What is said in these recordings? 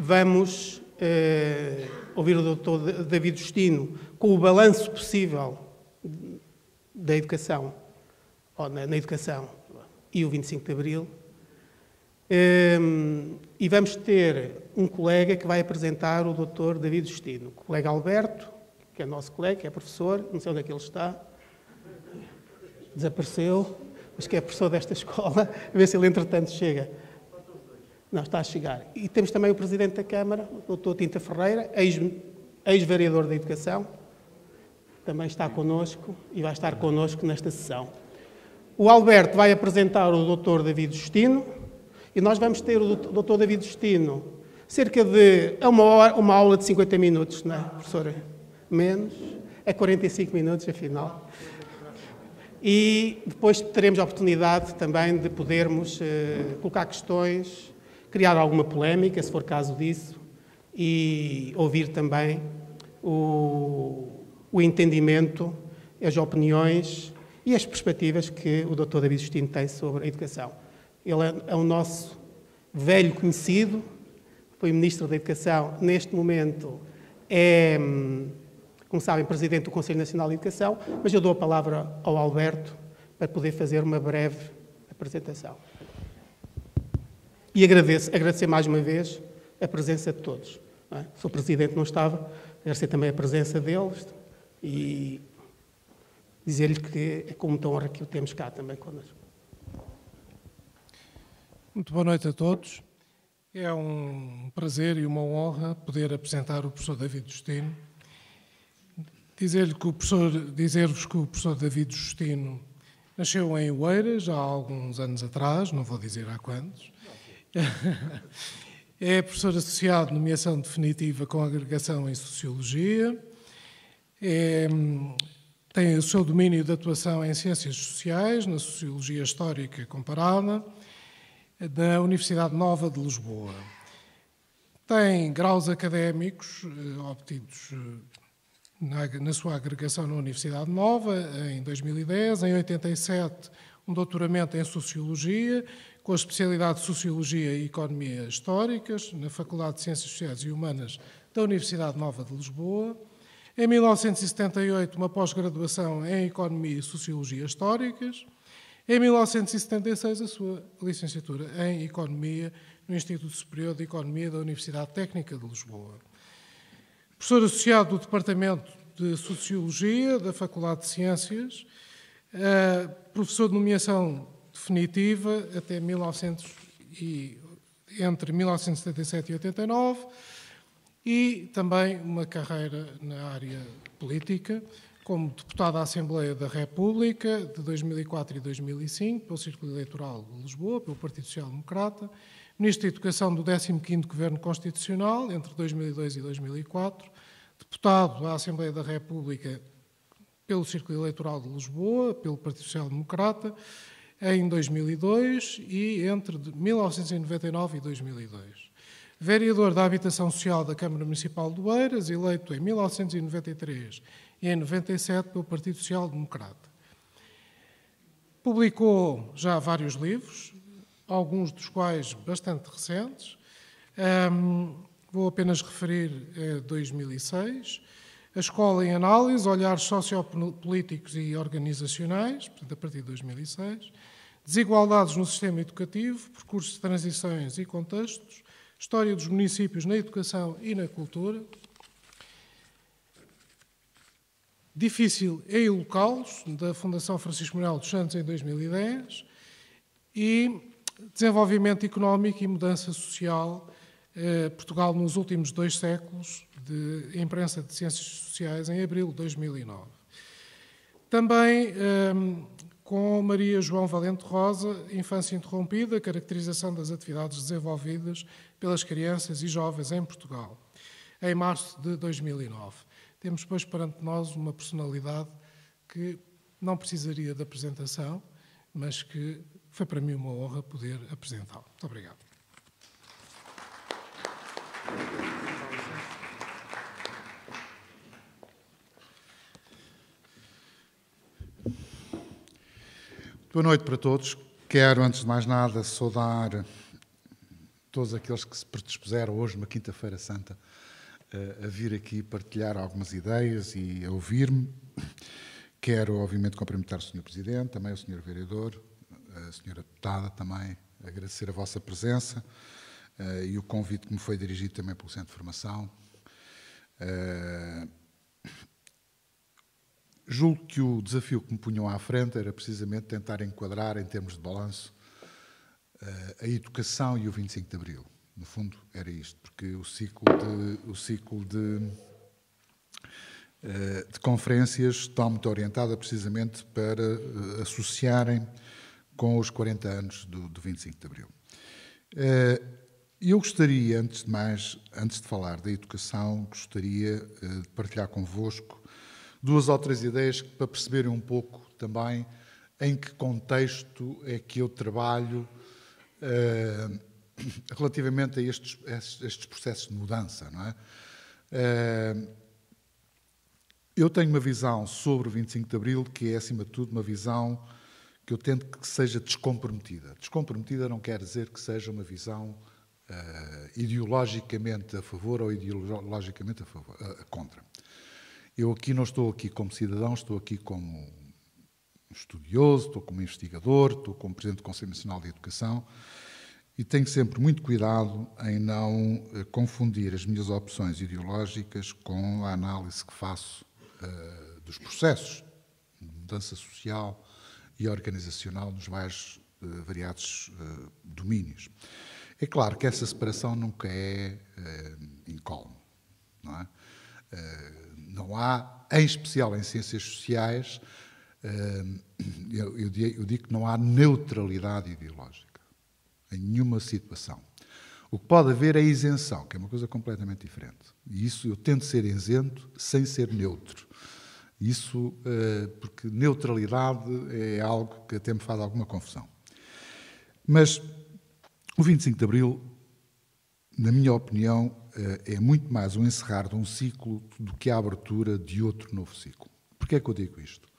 vamos ouvir o Dr. David Justino com o balanço possível da educação, ou na educação, e o 25 de Abril. E vamos ter um colega que vai apresentar o Dr. David Justino, o colega Alberto, que é nosso colega, que é professor, não sei onde é que ele está, desapareceu, mas que é professor desta escola, a ver se ele entretanto chega. Não, está a chegar. E temos também o Presidente da Câmara, o Dr. Tinta Ferreira, ex-vereador da Educação, também está connosco e vai estar connosco nesta sessão. O Alberto vai apresentar o Dr. David Justino e nós vamos ter o Dr. David Justino cerca de uma aula de 50 minutos, não é, professora? Menos, é 45 minutos, afinal. E depois teremos a oportunidade também de podermos colocar questões, criar alguma polémica, se for caso disso, e ouvir também o entendimento, as opiniões e as perspectivas que o Dr. David Justino tem sobre a educação. Ele é o nosso velho conhecido, foi Ministro da Educação, neste momento é, como sabem, Presidente do Conselho Nacional de Educação, mas eu dou a palavra ao Alberto para poder fazer uma breve apresentação. E agradecer mais uma vez a presença de todos. Não é? Se o Presidente não estava, agradecer também a presença deles e dizer-lhe que é com muita honra que o temos cá também connosco. Muito boa noite a todos. É um prazer e uma honra poder apresentar o professor David Justino. Dizer-vos que o professor David Justino nasceu em Oeiras há alguns anos atrás, não vou dizer há quantos. É professor associado de nomeação definitiva com agregação em Sociologia. Tem o seu domínio de atuação em Ciências Sociais, na Sociologia Histórica Comparada, da Universidade Nova de Lisboa. Tem graus académicos obtidos na sua agregação na Universidade Nova, em 2010, em 87, um doutoramento em Sociologia, com a especialidade de Sociologia e Economia Históricas, na Faculdade de Ciências Sociais e Humanas da Universidade Nova de Lisboa. Em 1978, uma pós-graduação em Economia e Sociologia Históricas. Em 1976, a sua licenciatura em Economia no Instituto Superior de Economia da Universidade Técnica de Lisboa. Professor associado do Departamento de Sociologia da Faculdade de Ciências, professor de nomeação definitiva entre 1977 e 89, e também uma carreira na área política, como deputado à Assembleia da República de 2004 e 2005, pelo Círculo Eleitoral de Lisboa, pelo Partido Social Democrata, Ministro da Educação do 15º Governo Constitucional, entre 2002 e 2004, deputado à Assembleia da República pelo Círculo Eleitoral de Lisboa, pelo Partido Social Democrata, em 2002 e entre 1999 e 2002. Vereador da Habitação Social da Câmara Municipal de Oeiras, eleito em 1993 e em 97 pelo Partido Social Democrata. Publicou já vários livros, alguns dos quais bastante recentes. Vou apenas referir 2006. A Escola em Análise, Olhares Sociopolíticos e Organizacionais, portanto, a partir de 2006. Desigualdades no Sistema Educativo, Percursos de Transições e Contextos, História dos Municípios na Educação e na Cultura. Difícil e Locais, da Fundação Francisco Manuel dos Santos, em 2010. E Desenvolvimento Económico e Mudança Social, Portugal nos últimos 2 séculos, de Imprensa de Ciências Sociais, em abril de 2009. Também com Maria João Valente Rosa, Infância Interrompida, caracterização das atividades desenvolvidas pelas crianças e jovens em Portugal, em março de 2009. Temos, depois, perante nós uma personalidade que não precisaria de apresentação, mas que foi para mim uma honra poder apresentá-lo. Muito obrigado. Boa noite para todos. Quero, antes de mais nada, saudar todos aqueles que se predispuseram hoje, numa Quinta-feira Santa, a vir aqui partilhar algumas ideias e a ouvir-me. Quero, obviamente, cumprimentar o Sr. Presidente, também o Sr. Vereador, a Sra. Deputada também, agradecer a vossa presença e o convite que me foi dirigido também pelo Centro de Formação. Julgo que o desafio que me punham à frente era precisamente tentar enquadrar, em termos de balanço, a educação e o 25 de Abril. No fundo, era isto, porque o ciclo de conferências está muito orientada precisamente para associarem com os 40 anos do 25 de Abril. Eu gostaria, antes de mais, antes de falar da educação, gostaria de partilhar convosco 2 ou 3 ideias para perceberem um pouco também em que contexto é que eu trabalho relativamente a estes processos de mudança, não é? Eu tenho uma visão sobre o 25 de Abril que é, acima de tudo, uma visão que eu tento que seja descomprometida. Descomprometida não quer dizer que seja uma visão ideologicamente a favor ou ideologicamente contra. Eu aqui não estou aqui como cidadão, estou aqui como estudioso, estou como investigador, estou como Presidente do Conselho Nacional de Educação e tenho sempre muito cuidado em não confundir as minhas opções ideológicas com a análise que faço dos processos de mudança social e organizacional nos mais variados domínios. É claro que essa separação nunca é incólume, não é? Não há, em especial em ciências sociais, eu digo que não há neutralidade ideológica em nenhuma situação. O que pode haver é isenção, que é uma coisa completamente diferente. E isso eu tento ser isento sem ser neutro. Isso porque neutralidade é algo que até me faz alguma confusão. Mas o 25 de Abril, na minha opinião, é muito mais um encerrar de um ciclo do que a abertura de outro novo ciclo. Porquê é que eu digo isto?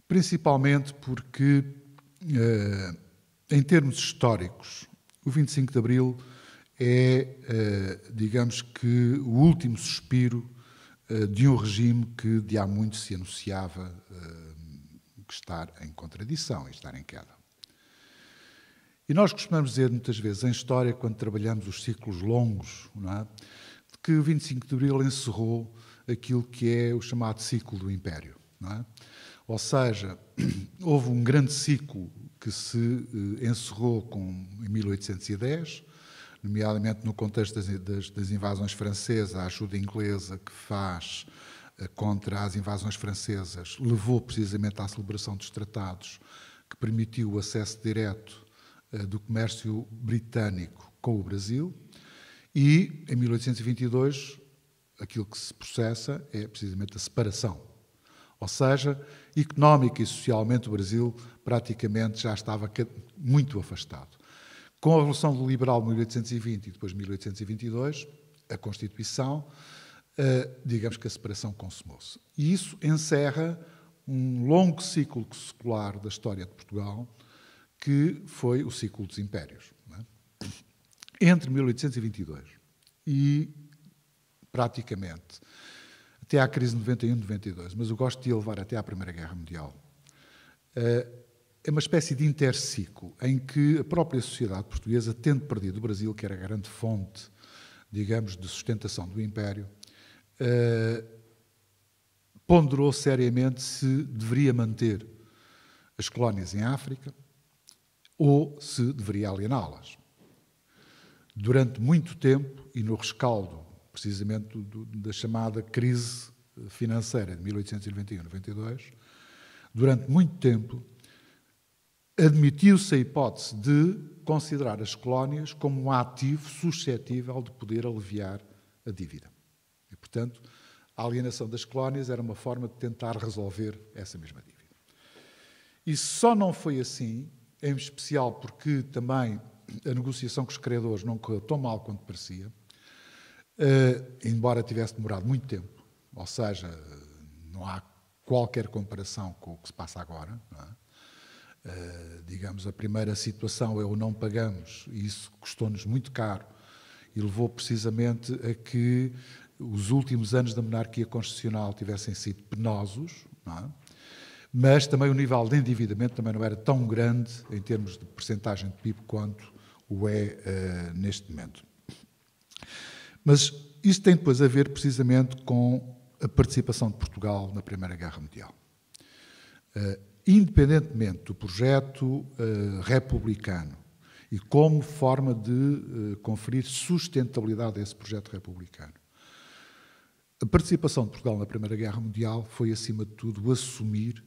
Principalmente porque, em termos históricos, o 25 de Abril é, digamos que, o último suspiro de um regime que de há muito se anunciava estar em contradição e estar em queda. E nós costumamos dizer muitas vezes em história, quando trabalhamos os ciclos longos, não é? De que o 25 de Abril encerrou aquilo que é o chamado ciclo do Império, não é? Ou seja, houve um grande ciclo que se encerrou em 1810, nomeadamente no contexto das invasões francesas, a ajuda inglesa que faz contra as invasões francesas levou precisamente à celebração dos tratados que permitiu o acesso direto do comércio britânico com o Brasil e, em 1822, aquilo que se processa é precisamente a separação. Ou seja, económica e socialmente o Brasil praticamente já estava muito afastado. Com a Revolução Liberal de 1820 e depois de 1822, a Constituição, digamos que a separação consumou-se. E isso encerra um longo ciclo secular da história de Portugal, que foi o ciclo dos impérios. Não é? Entre 1822 e, praticamente, até à crise de 91-92, mas eu gosto de levar até à Primeira Guerra Mundial, é uma espécie de interciclo em que a própria sociedade portuguesa, tendo perdido o Brasil, que era a grande fonte, digamos, de sustentação do Império, ponderou seriamente se deveria manter as colónias em África ou se deveria aliená-las. Durante muito tempo, e no rescaldo, precisamente, da chamada crise financeira de 1891-92, durante muito tempo, admitiu-se a hipótese de considerar as colónias como um ativo suscetível de poder aliviar a dívida. E, portanto, a alienação das colónias era uma forma de tentar resolver essa mesma dívida. E só não foi assim, em especial porque também a negociação com os credores não correu tão mal quanto parecia, embora tivesse demorado muito tempo, ou seja, não há qualquer comparação com o que se passa agora, não é? Digamos, a primeira situação é o não pagamos, e isso custou-nos muito caro e levou precisamente a que os últimos anos da monarquia constitucional tivessem sido penosos, não é? Mas também o nível de endividamento também não era tão grande em termos de percentagem de PIB quanto o é neste momento. Mas isto tem depois a ver precisamente com a participação de Portugal na Primeira Guerra Mundial. Independentemente do projeto republicano e como forma de conferir sustentabilidade a esse projeto republicano, a participação de Portugal na Primeira Guerra Mundial foi, acima de tudo, assumir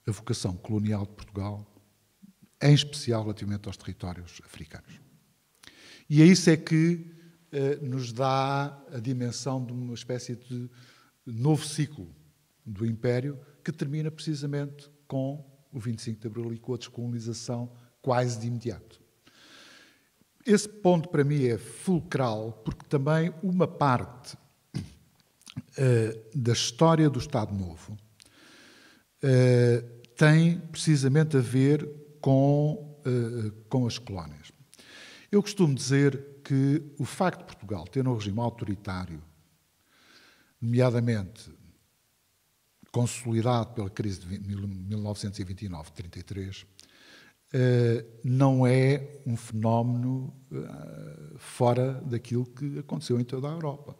a vocação colonial de Portugal, em especial relativamente aos territórios africanos. E é isso é que nos dá a dimensão de uma espécie de novo ciclo do Império que termina precisamente com o 25 de Abril e com a descolonização quase de imediato. Esse ponto para mim é fulcral porque também uma parte da história do Estado Novo tem precisamente a ver com as colónias. Eu costumo dizer que o facto de Portugal ter um regime autoritário, nomeadamente consolidado pela crise de 1929-33, não é um fenómeno fora daquilo que aconteceu em toda a Europa.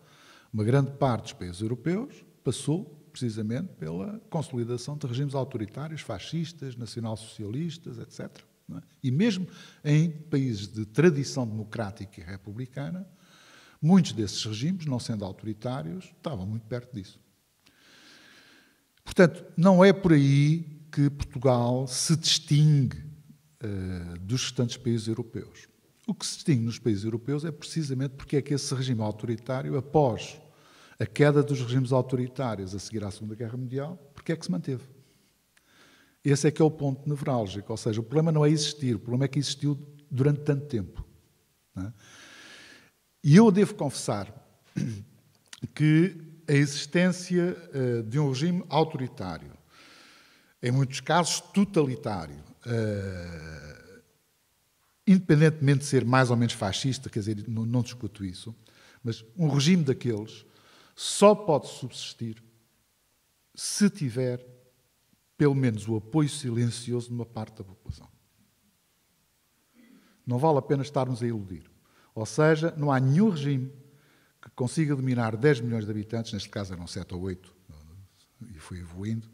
Uma grande parte dos países europeus passou precisamente pela consolidação de regimes autoritários, fascistas, nacionalsocialistas, etc. Não é? E mesmo em países de tradição democrática e republicana, muitos desses regimes, não sendo autoritários, estavam muito perto disso. Portanto, não é por aí que Portugal se distingue dos restantes países europeus. O que se distingue nos países europeus é precisamente porque é que esse regime autoritário, após a queda dos regimes autoritários a seguir à Segunda Guerra Mundial, porque é que se manteve. Esse é que é o ponto nevrálgico, ou seja, o problema não é existir, o problema é que existiu durante tanto tempo. Não é? E eu devo confessar que a existência de um regime autoritário, em muitos casos totalitário, independentemente de ser mais ou menos fascista, quer dizer, não discuto isso, mas um regime daqueles só pode subsistir se tiver pelo menos o apoio silencioso de uma parte da população. Não vale a pena estarmos a iludir. Ou seja, não há nenhum regime que consiga dominar 10 milhões de habitantes, neste caso eram 7 ou 8, e foi evoluindo,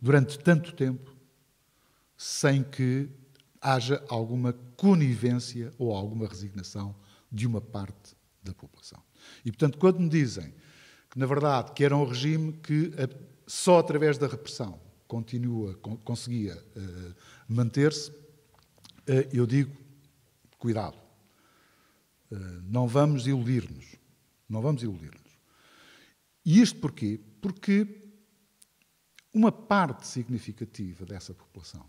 durante tanto tempo, sem que haja alguma conivência ou alguma resignação de uma parte da população. E, portanto, quando me dizem que, na verdade, que era um regime que só através da repressão conseguia manter-se, eu digo, cuidado, não vamos iludir-nos. Não vamos iludir-nos. E isto porquê? Porque uma parte significativa dessa população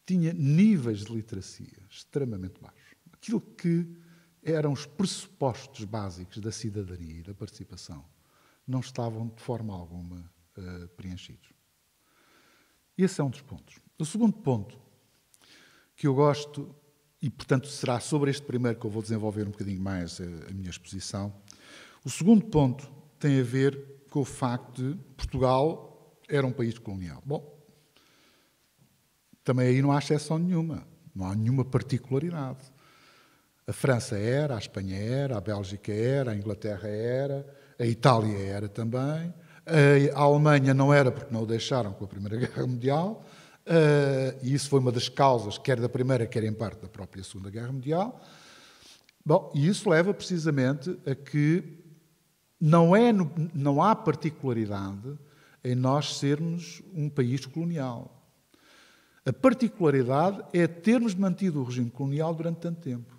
tinha níveis de literacia extremamente baixos. Aquilo que eram os pressupostos básicos da cidadania e da participação não estavam de forma alguma preenchidos. Esse é um dos pontos. O segundo ponto que eu gosto, e portanto será sobre este primeiro que eu vou desenvolver um bocadinho mais a minha exposição, o segundo ponto tem a ver com o facto de Portugal era um país colonial. Bom, também aí não há exceção nenhuma, não há nenhuma particularidade. A França era, a Espanha era, a Bélgica era, a Inglaterra era, a Itália era também, a Alemanha não era porque não o deixaram com a Primeira Guerra Mundial, e isso foi uma das causas, quer da Primeira, quer em parte da própria Segunda Guerra Mundial. Bom, e isso leva precisamente a que não há particularidade em nós sermos um país colonial. A particularidade é termos mantido o regime colonial durante tanto tempo.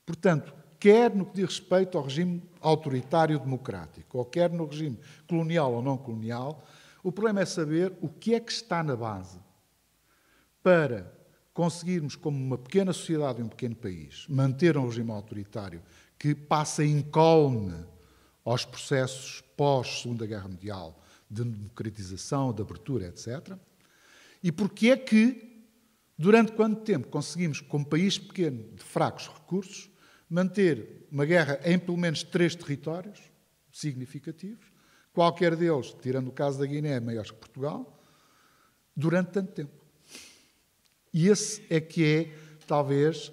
Portanto, quer no que diz respeito ao regime autoritário democrático, ou quer no regime colonial ou não colonial, o problema é saber o que é que está na base para conseguirmos, como uma pequena sociedade e um pequeno país, manter um regime autoritário que passa incólume aos processos pós-Segunda Guerra Mundial de democratização, de abertura, etc. E porque é que Durante quanto tempo conseguimos, como país pequeno, de fracos recursos, manter uma guerra em pelo menos 3 territórios significativos, qualquer deles, tirando o caso da Guiné, maiores que Portugal, durante tanto tempo? E esse é que é, talvez,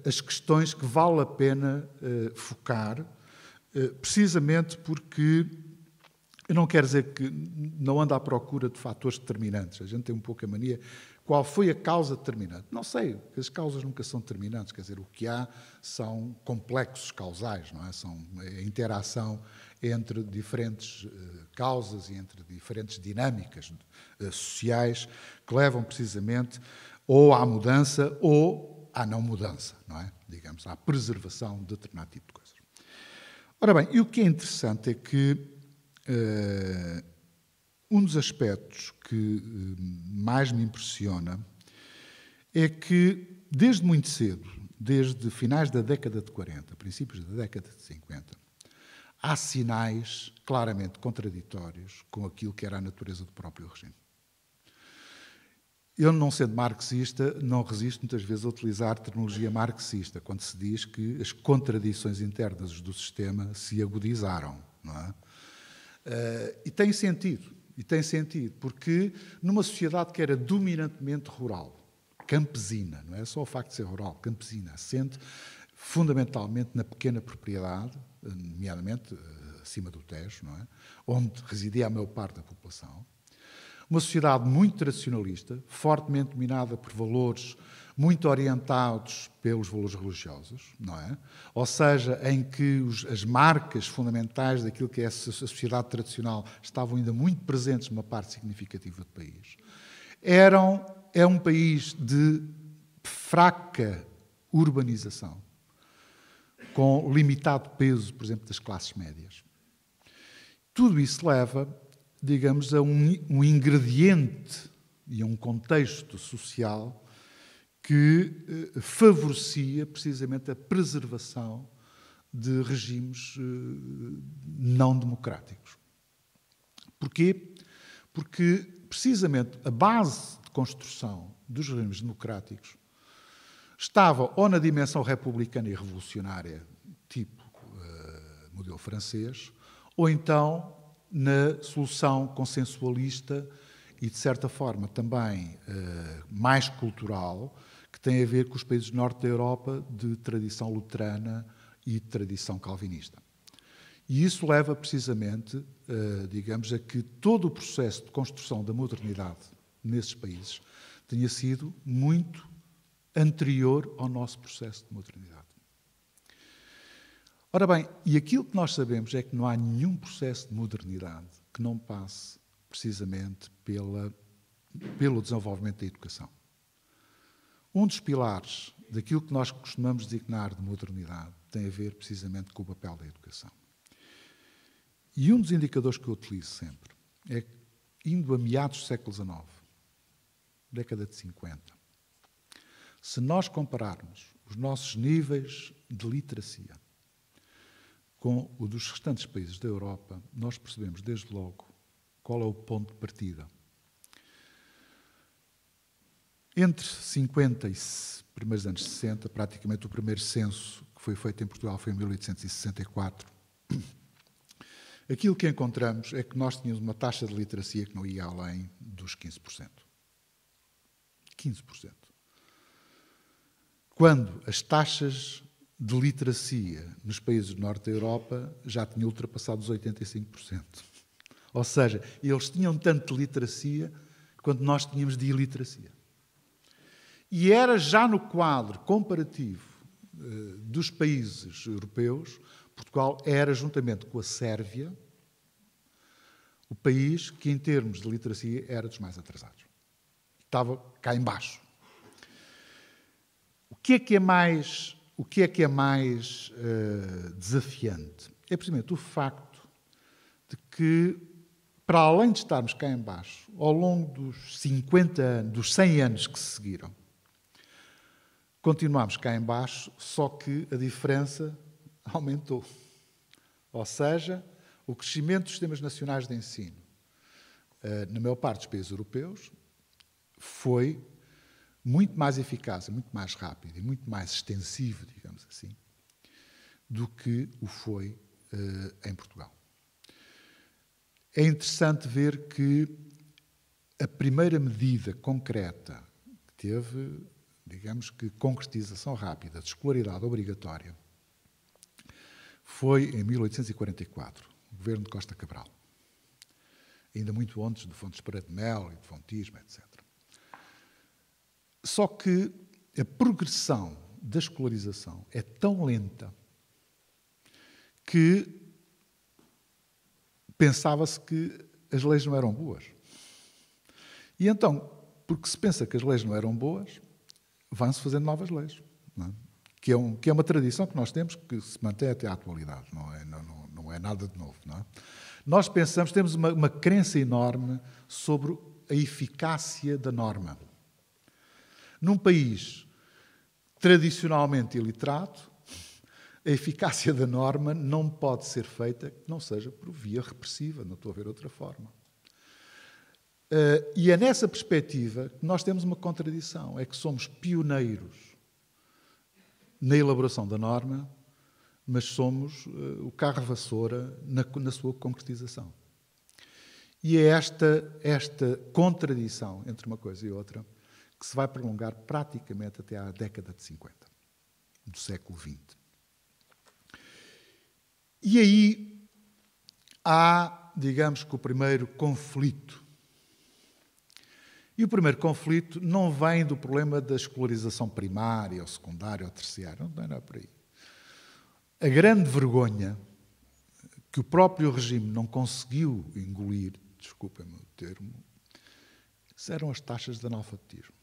as questões que vale a pena focar, precisamente porque eu não quero dizer que não ando à procura de fatores determinantes. A gente tem um pouco a mania. Qual foi a causa determinante? Não sei, porque as causas nunca são determinantes. Quer dizer, o que há são complexos causais, não é? São a interação entre diferentes causas e entre diferentes dinâmicas sociais que levam precisamente ou à mudança ou à não mudança, não é? Digamos, à preservação de determinado tipo de coisas. Ora bem, e o que é interessante é que um dos aspectos que mais me impressiona é que, desde muito cedo, desde finais da década de 40, princípios da década de 50, há sinais claramente contraditórios com aquilo que era a natureza do próprio regime. Eu, não sendo marxista, não resisto muitas vezes a utilizar terminologia marxista, quando se diz que as contradições internas do sistema se agudizaram, não é? E tem sentido, porque numa sociedade que era dominantemente rural, campesina, não é só o facto de ser rural, campesina, assente fundamentalmente na pequena propriedade, nomeadamente acima do Tejo, não é? Onde residia a maior parte da população. Uma sociedade muito tradicionalista, fortemente dominada por valores muito orientados pelos valores religiosos, não é? Ou seja, em que as marcas fundamentais daquilo que é a sociedade tradicional estavam ainda muito presentes numa parte significativa do país. É um país de fraca urbanização, com limitado peso, por exemplo, das classes médias. Tudo isso leva, digamos, a um ingrediente e a um contexto social que favorecia precisamente a preservação de regimes não democráticos. Porquê? Porque, precisamente, a base de construção dos regimes democráticos estava ou na dimensão republicana e revolucionária, tipo modelo francês, ou então na solução consensualista e, de certa forma, também mais cultural, que tem a ver com os países do norte da Europa de tradição luterana e de tradição calvinista. E isso leva precisamente, digamos, a que todo o processo de construção da modernidade nesses países tenha sido muito anterior ao nosso processo de modernidade. Ora bem, e aquilo que nós sabemos é que não há nenhum processo de modernidade que não passe precisamente pelo desenvolvimento da educação. Um dos pilares daquilo que nós costumamos designar de modernidade tem a ver precisamente com o papel da educação. E um dos indicadores que eu utilizo sempre é que, indo a meados do século XIX, década de 50, se nós compararmos os nossos níveis de literacia com o dos restantes países da Europa, nós percebemos desde logo qual é o ponto de partida. Entre 50 e primeiros anos 60, praticamente o primeiro censo que foi feito em Portugal foi em 1864, aquilo que encontramos é que nós tínhamos uma taxa de literacia que não ia além dos 15%. 15%. Quando as taxas de literacia nos países do norte da Europa já tinham ultrapassado os 85%. Ou seja, eles tinham tanto de literacia quanto nós tínhamos de iliteracia. E era já no quadro comparativo dos países europeus, Portugal era, juntamente com a Sérvia, o país que, em termos de literacia, era dos mais atrasados. Estava cá embaixo. O que é que é mais desafiante? É precisamente o facto de que, para além de estarmos cá embaixo, ao longo dos 50 anos, dos 100 anos que se seguiram, continuámos cá embaixo, só que a diferença aumentou. Ou seja, o crescimento dos sistemas nacionais de ensino, na maior parte dos países europeus, foi muito mais eficaz, muito mais rápido e muito mais extensivo, digamos assim, do que o foi em Portugal. É interessante ver que a primeira medida concreta que teve, digamos que concretização rápida de escolaridade obrigatória, foi em 1844, o governo de Costa Cabral. Ainda muito antes de Fontes Pereira de Melo e de Fontismo, etc. Só que a progressão da escolarização é tão lenta que pensava-se que as leis não eram boas. E então, porque se pensa que as leis não eram boas, vão-se fazendo novas leis. Não é? Que é uma tradição que nós temos, que se mantém até à atualidade. Não é nada de novo. Não é? Nós pensamos, temos uma crença enorme sobre a eficácia da norma. Num país tradicionalmente iliterado, a eficácia da norma não pode ser feita que não seja por via repressiva, não estou a ver outra forma. E é nessa perspectiva que nós temos uma contradição, é que somos pioneiros na elaboração da norma, mas somos o carro-vassoura na sua concretização. E é esta contradição entre uma coisa e outra que se vai prolongar praticamente até à década de 50, do século XX. E aí há, digamos que o primeiro conflito. E o primeiro conflito não vem do problema da escolarização primária, ou secundária, ou terciária, não é nada por aí. A grande vergonha que o próprio regime não conseguiu engolir, desculpem-me o termo, eram as taxas de analfabetismo.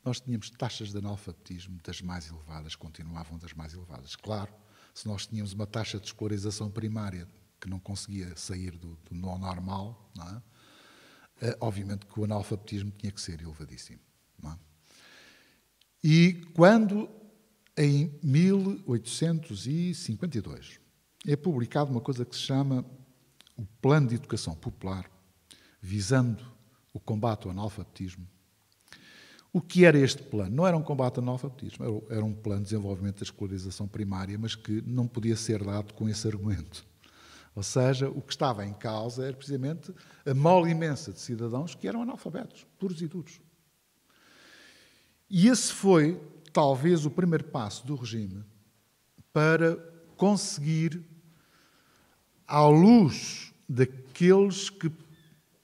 Nós tínhamos taxas de analfabetismo das mais elevadas, continuavam das mais elevadas. Claro, se nós tínhamos uma taxa de escolarização primária que não conseguia sair do normal, não é? Obviamente que o analfabetismo tinha que ser elevadíssimo. Não é? E quando, em 1852, é publicado uma coisa que se chama o Plano de Educação Popular, visando o combate ao analfabetismo. O que era este plano? Não era um combate ao analfabetismo, era um plano de desenvolvimento da escolarização primária, mas que não podia ser dado com esse argumento. Ou seja, o que estava em causa era precisamente a mole imensa de cidadãos que eram analfabetos, puros e duros. E esse foi, talvez, o primeiro passo do regime para conseguir, à luz daqueles que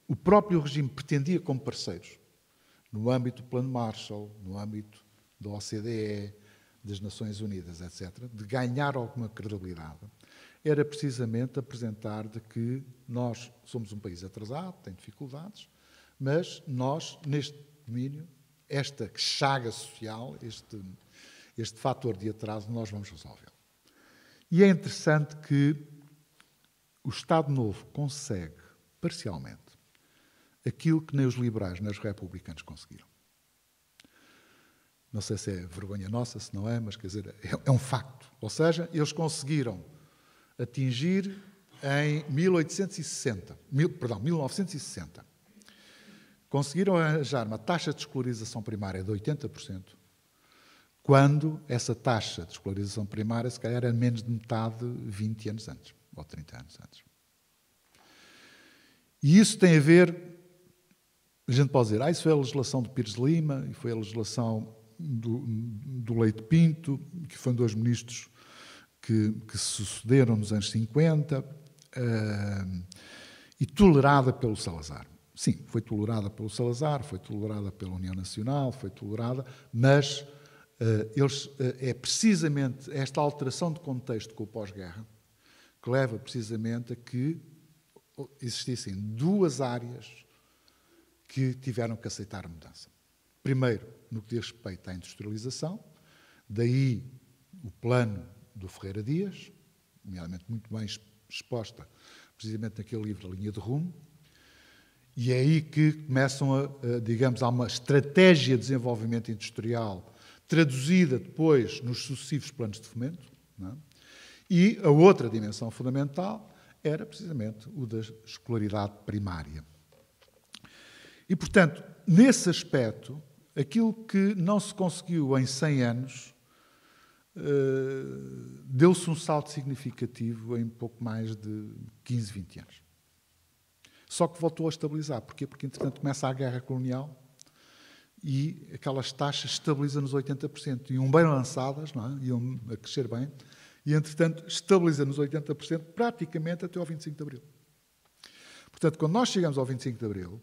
o próprio regime pretendia como parceiros, no âmbito do Plano Marshall, no âmbito da OCDE, das Nações Unidas, etc., de ganhar alguma credibilidade, era precisamente apresentar de que nós somos um país atrasado, tem dificuldades, mas nós, neste domínio, esta chaga social, este fator de atraso, nós vamos resolvê-lo. E é interessante que o Estado Novo consegue, parcialmente, aquilo que nem os liberais nem os republicanos conseguiram. Não sei se é vergonha nossa, se não é, mas quer dizer, é um facto. Ou seja, eles conseguiram atingir em 1960, conseguiram arranjar uma taxa de escolarização primária de 80%, quando essa taxa de escolarização primária, se calhar, era menos de metade 20 anos antes, ou 30 anos antes. E isso tem a ver, a gente pode dizer, isso foi a legislação do Pires de Lima, e foi a legislação do Leite Pinto, que foram dois ministros que se sucederam nos anos 50, e tolerada pelo Salazar. Sim, foi tolerada pelo Salazar, foi tolerada pela União Nacional, foi tolerada, mas é precisamente esta alteração de contexto com o pós-guerra que leva precisamente a que existissem duas áreas que tiveram que aceitar a mudança. Primeiro, no que diz respeito à industrialização, daí o plano do Ferreira Dias, nomeadamente muito bem exposta precisamente naquele livro, A Linha de Rumo, e é aí que começam digamos, há uma estratégia de desenvolvimento industrial traduzida depois nos sucessivos planos de fomento, não é? E a outra dimensão fundamental era precisamente o da escolaridade primária. E, portanto, nesse aspecto, aquilo que não se conseguiu em 100 anos, deu-se um salto significativo em pouco mais de 15, 20 anos. Só que voltou a estabilizar. Porquê? Porque, entretanto, começa a guerra colonial e aquelas taxas estabilizam nos 80%. Iam bem lançadas, não é? Iam a crescer bem, e, entretanto, estabiliza nos 80% praticamente até ao 25 de Abril. Portanto, quando nós chegamos ao 25 de Abril,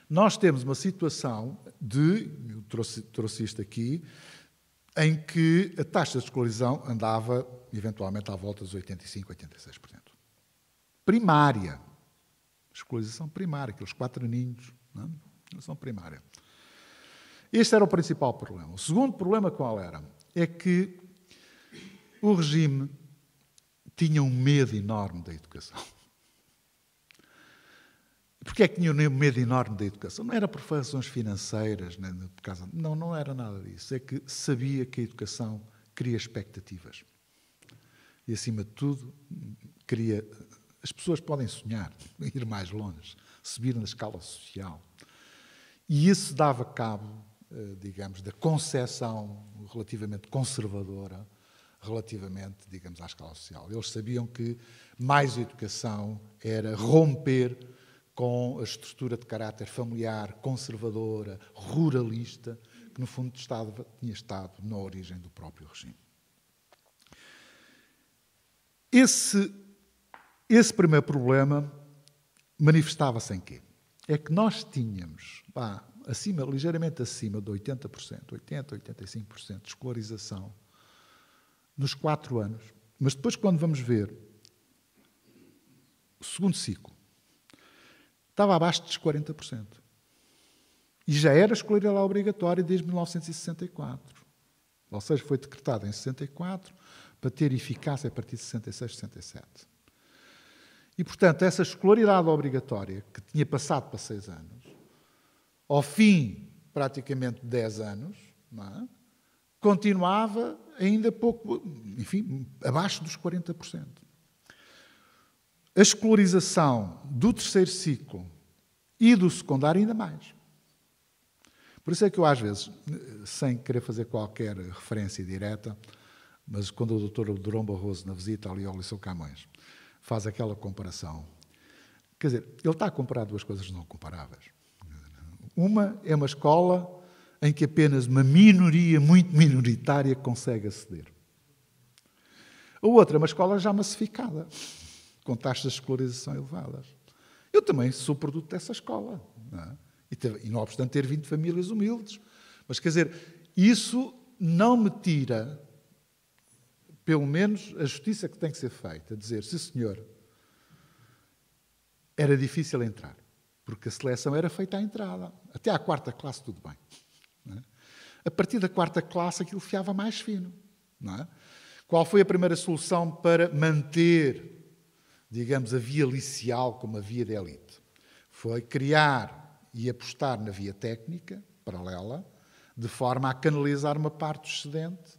nós temos uma situação eu trouxe isto aqui, em que a taxa de escolarização andava, eventualmente, à volta dos 85%, 86%. Primária. Escolarização primária, aqueles 4 aninhos, não é? Escolarização primária. Este era o principal problema. O segundo problema qual era? É que o regime tinha um medo enorme da educação. Porquê é que tinha um medo enorme da educação? Não era por razões financeiras, não era nada disso. É que sabia que a educação cria expectativas. E, acima de tudo, as pessoas podem sonhar, ir mais longe, subir na escala social. E isso dava cabo, digamos, da concepção relativamente conservadora, relativamente, digamos, à escala social. Eles sabiam que mais educação era romper com a estrutura de caráter familiar, conservadora, ruralista, que no fundo tinha estado na origem do próprio regime. Esse primeiro problema manifestava-se em quê? É que nós tínhamos, ligeiramente acima de 80%, 80%, 85% de escolarização nos 4 anos, mas depois, quando vamos ver o segundo ciclo, estava abaixo dos 40%. E já era escolaridade obrigatória desde 1964. Ou seja, foi decretado em 64 para ter eficácia a partir de 66, 67. E, portanto, essa escolaridade obrigatória, que tinha passado para 6 anos, ao fim, praticamente, de 10 anos, não é? Continuava ainda pouco, enfim, abaixo dos 40%. A escolarização do terceiro ciclo e do secundário ainda mais. Por isso é que eu, às vezes, sem querer fazer qualquer referência direta, mas quando o Dr. Durão Barroso, na visita ali ao Liceu Camões, faz aquela comparação, quer dizer, ele está a comparar duas coisas não comparáveis. Uma é uma escola em que apenas uma minoria muito minoritária consegue aceder. A outra é uma escola já massificada, com taxas de escolarização elevadas. Eu também sou produto dessa escola, não é? E não obstante ter vindo de famílias humildes. Mas, quer dizer, isso não me tira, pelo menos, a justiça que tem que ser feita, dizer, sim senhor, era difícil entrar, porque a seleção era feita à entrada. Até à 4ª classe tudo bem. Não é? A partir da 4ª classe aquilo fiava mais fino. Não é? Qual foi a primeira solução para manter, digamos, a via liceal como a via de elite? Foi criar e apostar na via técnica, paralela, de forma a canalizar uma parte do excedente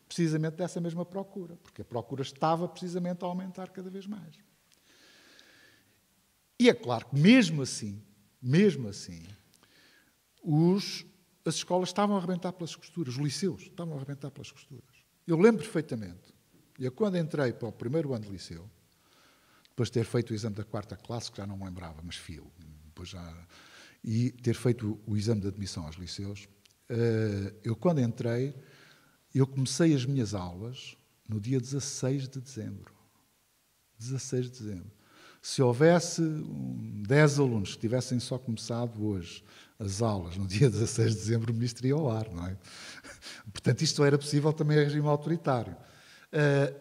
precisamente dessa mesma procura, porque a procura estava precisamente a aumentar cada vez mais. E é claro que, mesmo assim, as escolas estavam a arrebentar pelas costuras, os liceus estavam a arrebentar pelas costuras. Eu lembro perfeitamente, eu quando entrei para o primeiro ano de liceu, depois de ter feito o exame da 4ª classe, que já não me lembrava, mas e ter feito o exame de admissão aos liceus, eu quando entrei, eu comecei as minhas aulas no dia 16 de dezembro. 16 de dezembro. Se houvesse 10 alunos que tivessem só começado hoje as aulas no dia 16 de dezembro, o ministro ia ao ar, não é? Portanto, isto era possível também em regime autoritário.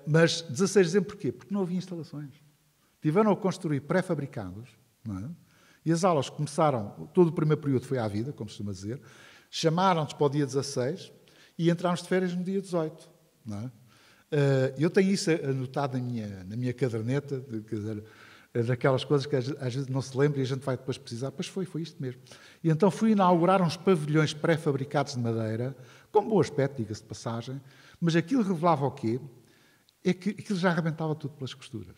Mas 16 de dezembro porquê? Porque não havia instalações. Tiveram a construir pré-fabricados, não é? E as aulas começaram, todo o primeiro período foi à vida, como se costuma dizer, chamaram-nos para o dia 16 e entrámos de férias no dia 18. Não é? Eu tenho isso anotado na minha caderneta, quer dizer, daquelas coisas que às vezes não se lembra e a gente vai depois precisar. Pois foi isto mesmo. E então fui inaugurar uns pavilhões pré-fabricados de madeira, com bom aspecto, diga-se de passagem, mas aquilo revelava o quê? É que aquilo já arrebentava tudo pelas costuras.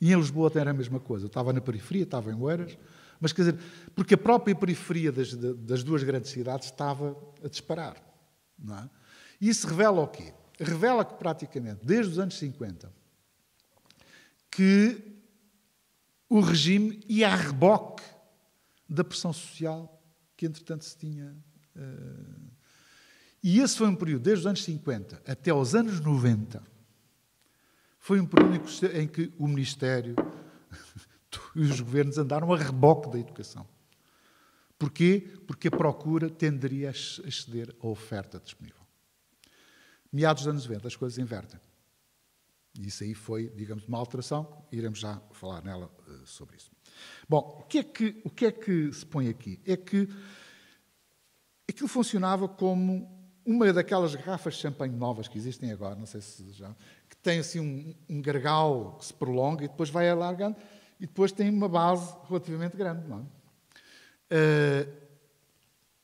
E em Lisboa era a mesma coisa. Eu estava na periferia, estava em Oeiras, Mas, quer dizer, porque a própria periferia das duas grandes cidades estava a disparar. Não é? E isso revela o quê? Revela que, praticamente, desde os anos 50, que o regime ia a reboque da pressão social que, entretanto, se tinha... E esse foi um período, desde os anos 50 até aos anos 90, foi um período em que o Ministério e os governos andaram a reboque da educação. Porquê? Porque a procura tenderia a exceder a oferta disponível. Meados dos anos 90, as coisas invertem. E isso aí foi, digamos, uma alteração. Iremos já falar nela sobre isso. Bom, o que é que se põe aqui? É que aquilo funcionava como uma daquelas garrafas de champanhe novas que existem agora, não sei se já, que tem assim um gargalo que se prolonga e depois vai alargando e depois tem uma base relativamente grande. Não é?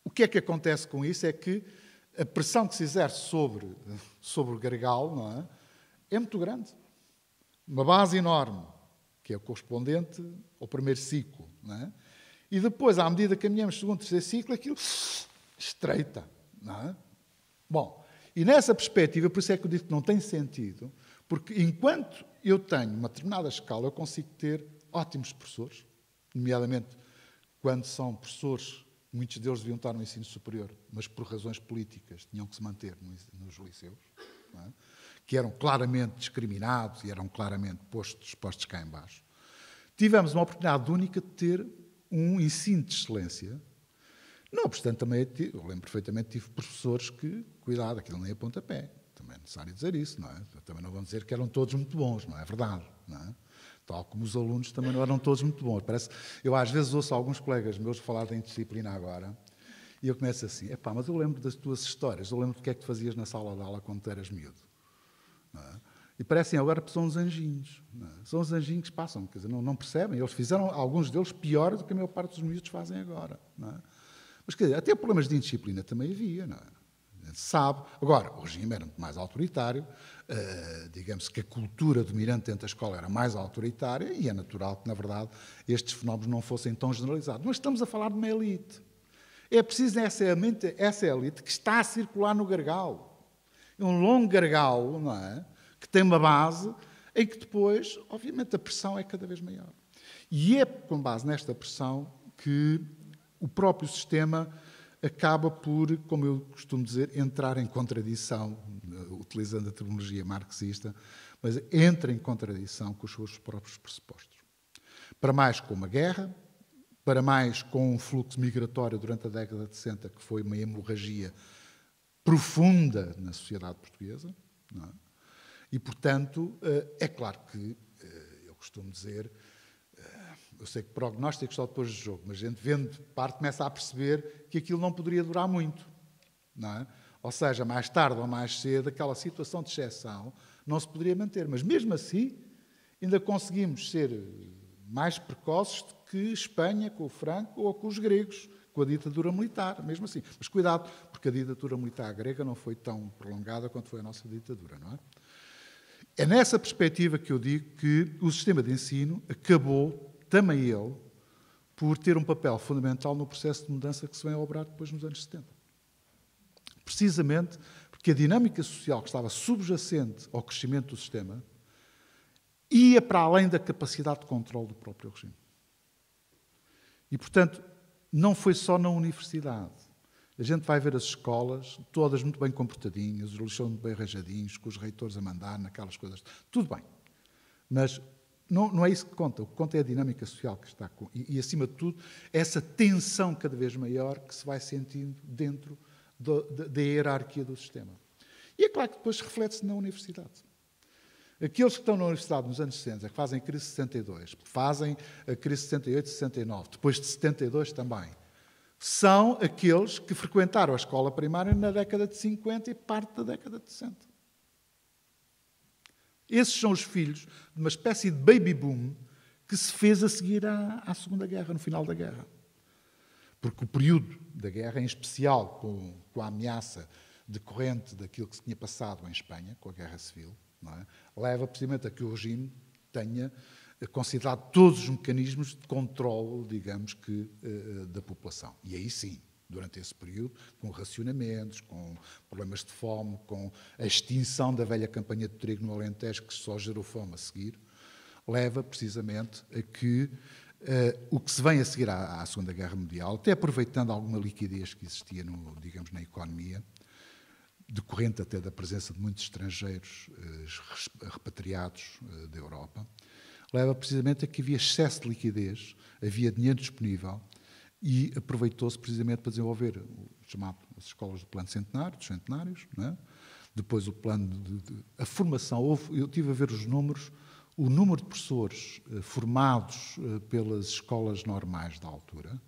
O que é que acontece com isso é que a pressão que se exerce sobre o gargalo, não é? É muito grande. Uma base enorme, que é o correspondente ao primeiro ciclo. Não é? E depois, à medida que caminhamos no segundo, terceiro ciclo, aquilo estreita. Não é? Bom, e nessa perspectiva, por isso é que eu digo que não tem sentido, porque enquanto eu tenho uma determinada escala, eu consigo ter ótimos professores, nomeadamente quando são professores, muitos deles deviam estar no ensino superior, mas por razões políticas tinham que se manter nos liceus, não é? Que eram claramente discriminados e eram claramente postos cá em baixo. Tivemos uma oportunidade única de ter um ensino de excelência. Não obstante, também, eu lembro perfeitamente, tive professores que, cuidado, aquilo nem a pontapé. Também é necessário dizer isso, não é? Também não vão dizer que eram todos muito bons, não é verdade, não é? Tal como os alunos também não eram todos muito bons. Eu às vezes ouço alguns colegas meus falar da indisciplina agora e eu começo assim, mas eu lembro das tuas histórias, eu lembro do que é que tu fazias na sala de aula quando tu eras miúdo. Não é? E parecem agora que são uns anjinhos. Não é? São os anjinhos que passam, quer dizer, não percebem. Eles fizeram, alguns deles, pior do que a maior parte dos miúdos fazem agora. Não é? Mas, quer dizer, até problemas de indisciplina também havia, não é? A gente sabe. Agora, o regime era muito mais autoritário, digamos que a cultura dominante dentro da escola era mais autoritária e é natural que, na verdade, estes fenómenos não fossem tão generalizados. Mas estamos a falar de uma elite. É preciso essa elite que está a circular no gargalo. É um longo gargalo, não é? Que tem uma base em que depois, obviamente, a pressão é cada vez maior. E é com base nesta pressão que o próprio sistema acaba por, como eu costumo dizer, entrar em contradição, utilizando a terminologia marxista, mas entra em contradição com os seus próprios pressupostos. Para mais com uma guerra, para mais com um fluxo migratório durante a década de 60, que foi uma hemorragia profunda na sociedade portuguesa, não é? E, portanto, é claro que, eu costumo dizer, eu sei que prognóstico só depois do jogo, mas a gente vendo de parte começa a perceber que aquilo não poderia durar muito. Não é? Ou seja, mais tarde ou mais cedo, aquela situação de exceção não se poderia manter. Mas mesmo assim, ainda conseguimos ser mais precoces do que Espanha com o Franco ou com os gregos, com a ditadura militar, mesmo assim. Mas cuidado, porque a ditadura militar grega não foi tão prolongada quanto foi a nossa ditadura, não é? É nessa perspectiva que eu digo que o sistema de ensino acabou, também ele, por ter um papel fundamental no processo de mudança que se vem a obrar depois nos anos 70. Precisamente porque a dinâmica social que estava subjacente ao crescimento do sistema ia para além da capacidade de controle do próprio regime. E, portanto, não foi só na universidade. A gente vai ver as escolas, todas muito bem comportadinhas, os lixões muito bem arranjadinhos, com os reitores a mandar, naquelas coisas. Tudo bem. Mas não é isso que conta. O que conta é a dinâmica social que está com... E, acima de tudo, essa tensão cada vez maior que se vai sentindo dentro da hierarquia do sistema. E é claro que depois reflete-se na universidade. Aqueles que estão na universidade nos anos 60, que fazem a crise de 62, fazem a crise de 68, 69, depois de 72 também, são aqueles que frequentaram a escola primária na década de 50 e parte da década de 60. Esses são os filhos de uma espécie de baby boom que se fez a seguir à Segunda Guerra, no final da guerra. Porque o período da guerra, em especial com a ameaça decorrente daquilo que se tinha passado em Espanha, com a Guerra Civil, não é? Leva precisamente a que o regime tenha considerado todos os mecanismos de controle, digamos que, da população. E aí sim, durante esse período, com racionamentos, com problemas de fome, com a extinção da velha campanha de trigo no Alentejo, que só gerou fome a seguir, leva precisamente a que o que se vem a seguir à Segunda Guerra Mundial, até aproveitando alguma liquidez que existia, digamos, na economia, decorrente até da presença de muitos estrangeiros repatriados da Europa, leva precisamente a que havia excesso de liquidez, havia dinheiro disponível e aproveitou-se precisamente para desenvolver as escolas do plano centenário, dos centenários, não é? Depois o plano a formação. Eu estive a ver os números, o número de professores formados pelas escolas normais da altura,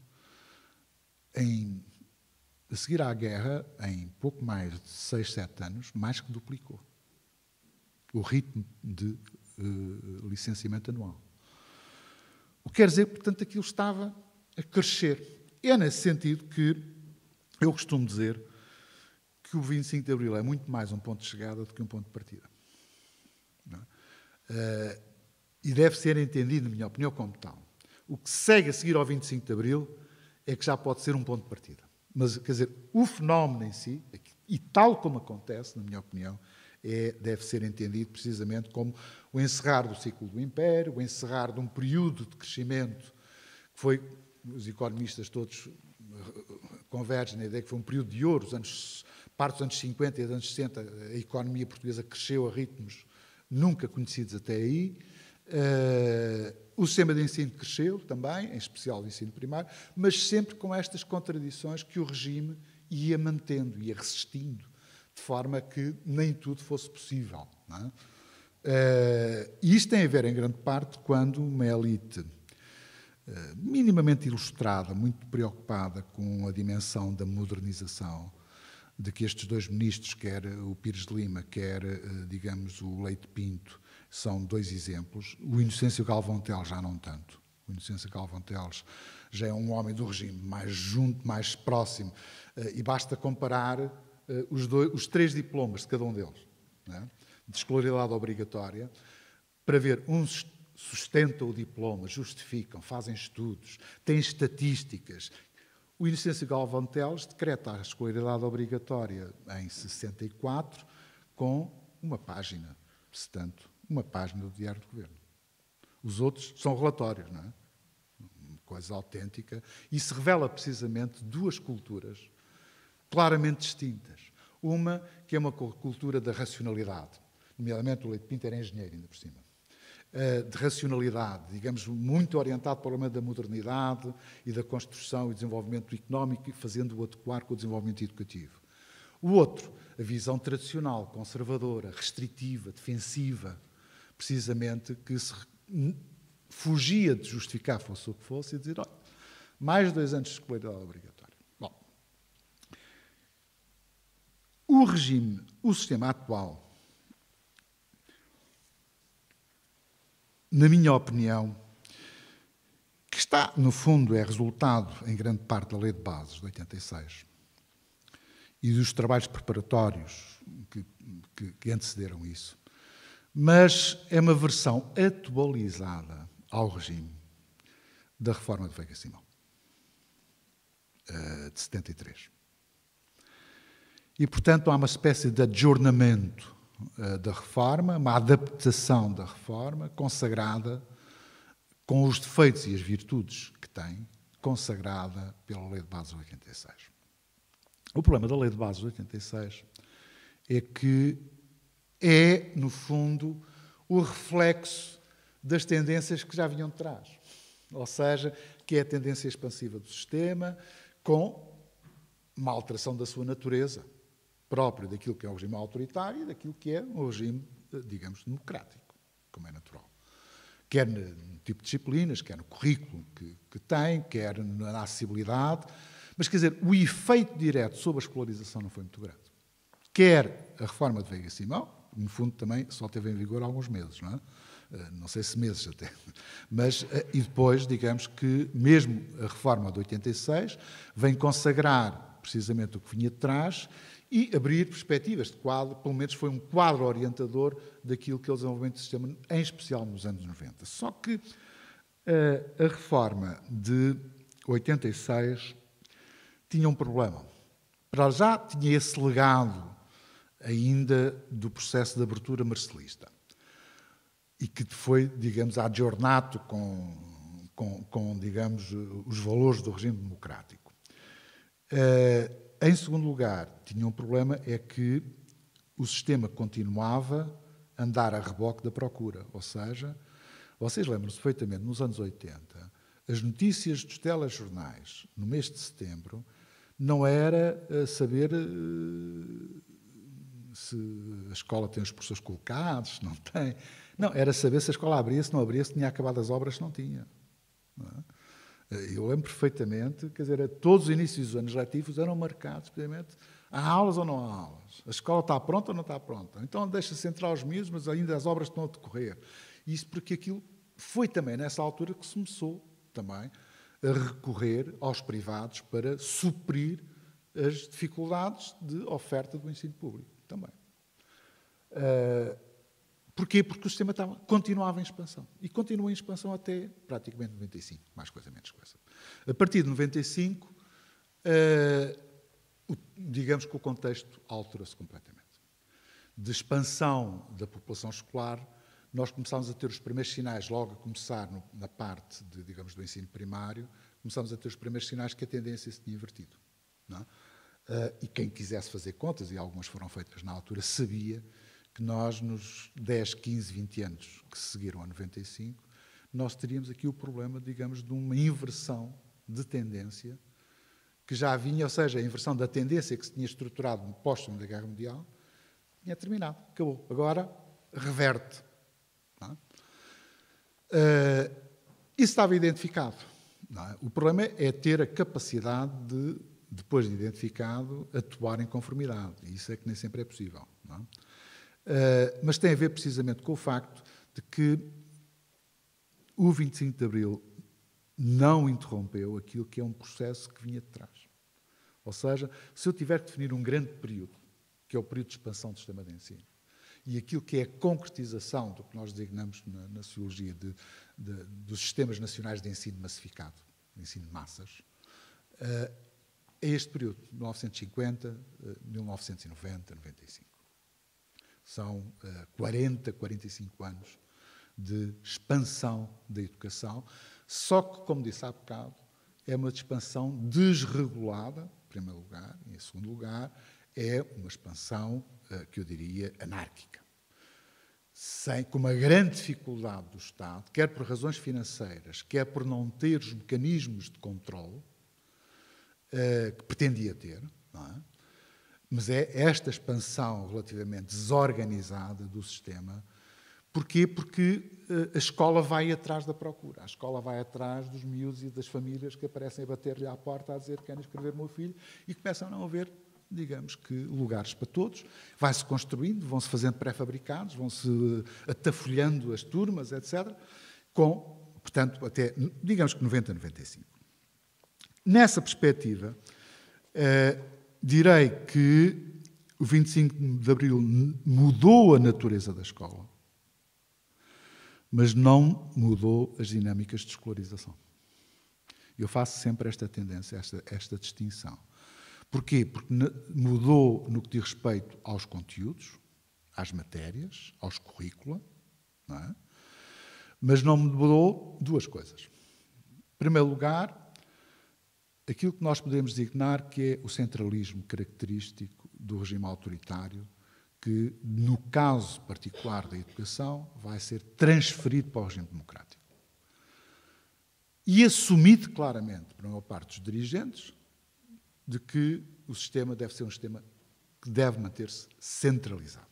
a seguir à guerra, em pouco mais de 6, 7 anos, mais que duplicou o ritmo de licenciamento anual. O que quer dizer, portanto, aquilo estava a crescer. É nesse sentido que eu costumo dizer que o 25 de Abril é muito mais um ponto de chegada do que um ponto de partida. Não é? E deve ser entendido, na minha opinião, como tal. O que segue a seguir ao 25 de Abril é que já pode ser um ponto de partida. Mas, quer dizer, o fenómeno em si, e tal como acontece, na minha opinião, deve ser entendido precisamente como o encerrar do ciclo do Império, o encerrar de um período de crescimento que foi, os economistas todos convergem na ideia que foi um período de ouro, parte dos anos 50 e dos anos 60, a economia portuguesa cresceu a ritmos nunca conhecidos até aí. O sistema de ensino cresceu também, em especial o ensino primário, mas sempre com estas contradições que o regime ia mantendo, ia resistindo, de forma que nem tudo fosse possível. Não é? E isto tem a ver, em grande parte, quando uma elite minimamente ilustrada, muito preocupada com a dimensão da modernização, de que estes dois ministros, quer o Pires de Lima, quer, digamos, o Leite Pinto, são dois exemplos. O Inocêncio Galvão Teles já não tanto. O Inocêncio Galvão Teles já é um homem do regime mais junto, mais próximo, e basta comparar os 3 diplomas de cada um deles, não é? De escolaridade obrigatória, para ver, uns sustentam o diploma, justificam, fazem estudos, têm estatísticas. O Inocêncio Galvão Teles decreta a escolaridade obrigatória em 64 com uma página, portanto, uma página do Diário do Governo. Os outros são relatórios, não é? Coisa autêntica. E se revela precisamente duas culturas claramente distintas. Uma que é uma cultura da racionalidade, nomeadamente o Leite Pinto era engenheiro, ainda por cima. De racionalidade, digamos, muito orientado para o elemento da modernidade e da construção e desenvolvimento económico, e fazendo-o adequar com o desenvolvimento educativo. O outro, a visão tradicional, conservadora, restritiva, defensiva, precisamente, que se fugia de justificar, fosse o que fosse, e dizer, olha, mais 2 anos de escolaridade obrigatória. Bom, o regime, o sistema atual, na minha opinião, que está, no fundo, é resultado, em grande parte, da Lei de Bases de 86 e dos trabalhos preparatórios que antecederam isso, mas é uma versão atualizada ao regime da reforma de Veiga Simão, de 73. E, portanto, há uma espécie de adjornamento da reforma, uma adaptação da reforma consagrada com os defeitos e as virtudes que tem, consagrada pela Lei de Bases de 86. O problema da Lei de Bases de 86 é que é, no fundo, o reflexo das tendências que já vinham de trás. Ou seja, que é a tendência expansiva do sistema, com uma alteração da sua natureza própria daquilo que é um regime autoritário e daquilo que é um regime, digamos, democrático, como é natural. Quer no tipo de disciplinas, quer no currículo que tem, quer na acessibilidade. Mas, quer dizer, o efeito direto sobre a escolarização não foi muito grande. Quer a reforma de Veiga Simão, no fundo também só teve em vigor há alguns meses, não é? Não sei se meses até. Mas, e depois, digamos que mesmo a reforma de 86 vem consagrar precisamente o que vinha de trás e abrir perspectivas de quadro, pelo menos foi um quadro orientador daquilo que é o desenvolvimento do sistema, em especial nos anos 90. Só que a reforma de 86 tinha um problema. Para já tinha esse legado ainda do processo de abertura marcelista e que foi, digamos, adjornato com digamos, os valores do regime democrático. Em segundo lugar, tinha um problema, é que o sistema continuava a andar a reboque da procura. Ou seja, vocês lembram-se perfeitamente, nos anos 80, as notícias dos telejornais, no mês de setembro, não era saber se a escola tem os professores colocados, se não tem. Não, era saber se a escola abria, se não abria, se tinha acabado as obras, se não tinha. Não é? Eu lembro perfeitamente, quer dizer, todos os inícios dos anos letivos eram marcados, precisamente, há aulas ou não há aulas? A escola está pronta ou não está pronta? Então deixa-se entrar os miúdos, mas ainda as obras estão a decorrer. Isso porque aquilo foi também nessa altura que se começou também a recorrer aos privados para suprir as dificuldades de oferta do ensino público também. Porquê? Porque o sistema continuava em expansão. E continua em expansão até praticamente 95, mais coisa, menos coisa. A partir de 95, digamos que o contexto alterou-se completamente. De expansão da população escolar, nós começámos a ter os primeiros sinais, logo a começar na parte digamos, do ensino primário, começámos a ter os primeiros sinais que a tendência se tinha invertido. Não é? E quem quisesse fazer contas, e algumas foram feitas na altura, sabia que nós, nos 10, 15, 20 anos que seguiram a 95, nós teríamos aqui o problema, digamos, de uma inversão de tendência que já vinha, ou seja, a inversão da tendência que se tinha estruturado no pós-Segunda Guerra Mundial, tinha terminado, acabou. Agora, reverte. Não é? Isso estava identificado. Não é? O problema é ter a capacidade de, depois de identificado, atuar em conformidade. E isso é que nem sempre é possível. Não é? Mas tem a ver precisamente com o facto de que o 25 de Abril não interrompeu aquilo que é um processo que vinha de trás. Ou seja, se eu tiver que definir um grande período, que é o período de expansão do sistema de ensino, e aquilo que é a concretização do que nós designamos na sociologia dos sistemas nacionais de ensino massificado, de ensino de massas, é este período, 1950, 1990, 95. São 40, 45 anos de expansão da educação, só que, como disse há bocado, é uma expansão desregulada, em primeiro lugar, e em segundo lugar, é uma expansão, que eu diria, anárquica. Com uma grande dificuldade do Estado, quer por razões financeiras, quer por não ter os mecanismos de controle que pretendia ter, não é? Mas é esta expansão relativamente desorganizada do sistema. Porquê? Porque a escola vai atrás da procura. A escola vai atrás dos miúdos e das famílias que aparecem a bater-lhe à porta a dizer que querem escrever o meu filho e começam a não haver, digamos que, lugares para todos. Vai-se construindo, vão-se fazendo pré-fabricados, vão-se atafolhando as turmas, etc. Portanto, até, digamos que 90, 95. Nessa perspectiva, direi que o 25 de Abril mudou a natureza da escola, mas não mudou as dinâmicas de escolarização. Eu faço sempre esta tendência, esta distinção. Porquê? Porque mudou no que diz respeito aos conteúdos, às matérias, aos currícula, não é? Mas não mudou duas coisas. Em primeiro lugar, aquilo que nós podemos designar que é o centralismo característico do regime autoritário, que, no caso particular da educação, vai ser transferido para o regime democrático. E assumido claramente, por uma parte dos dirigentes, de que o sistema deve ser um sistema que deve manter-se centralizado.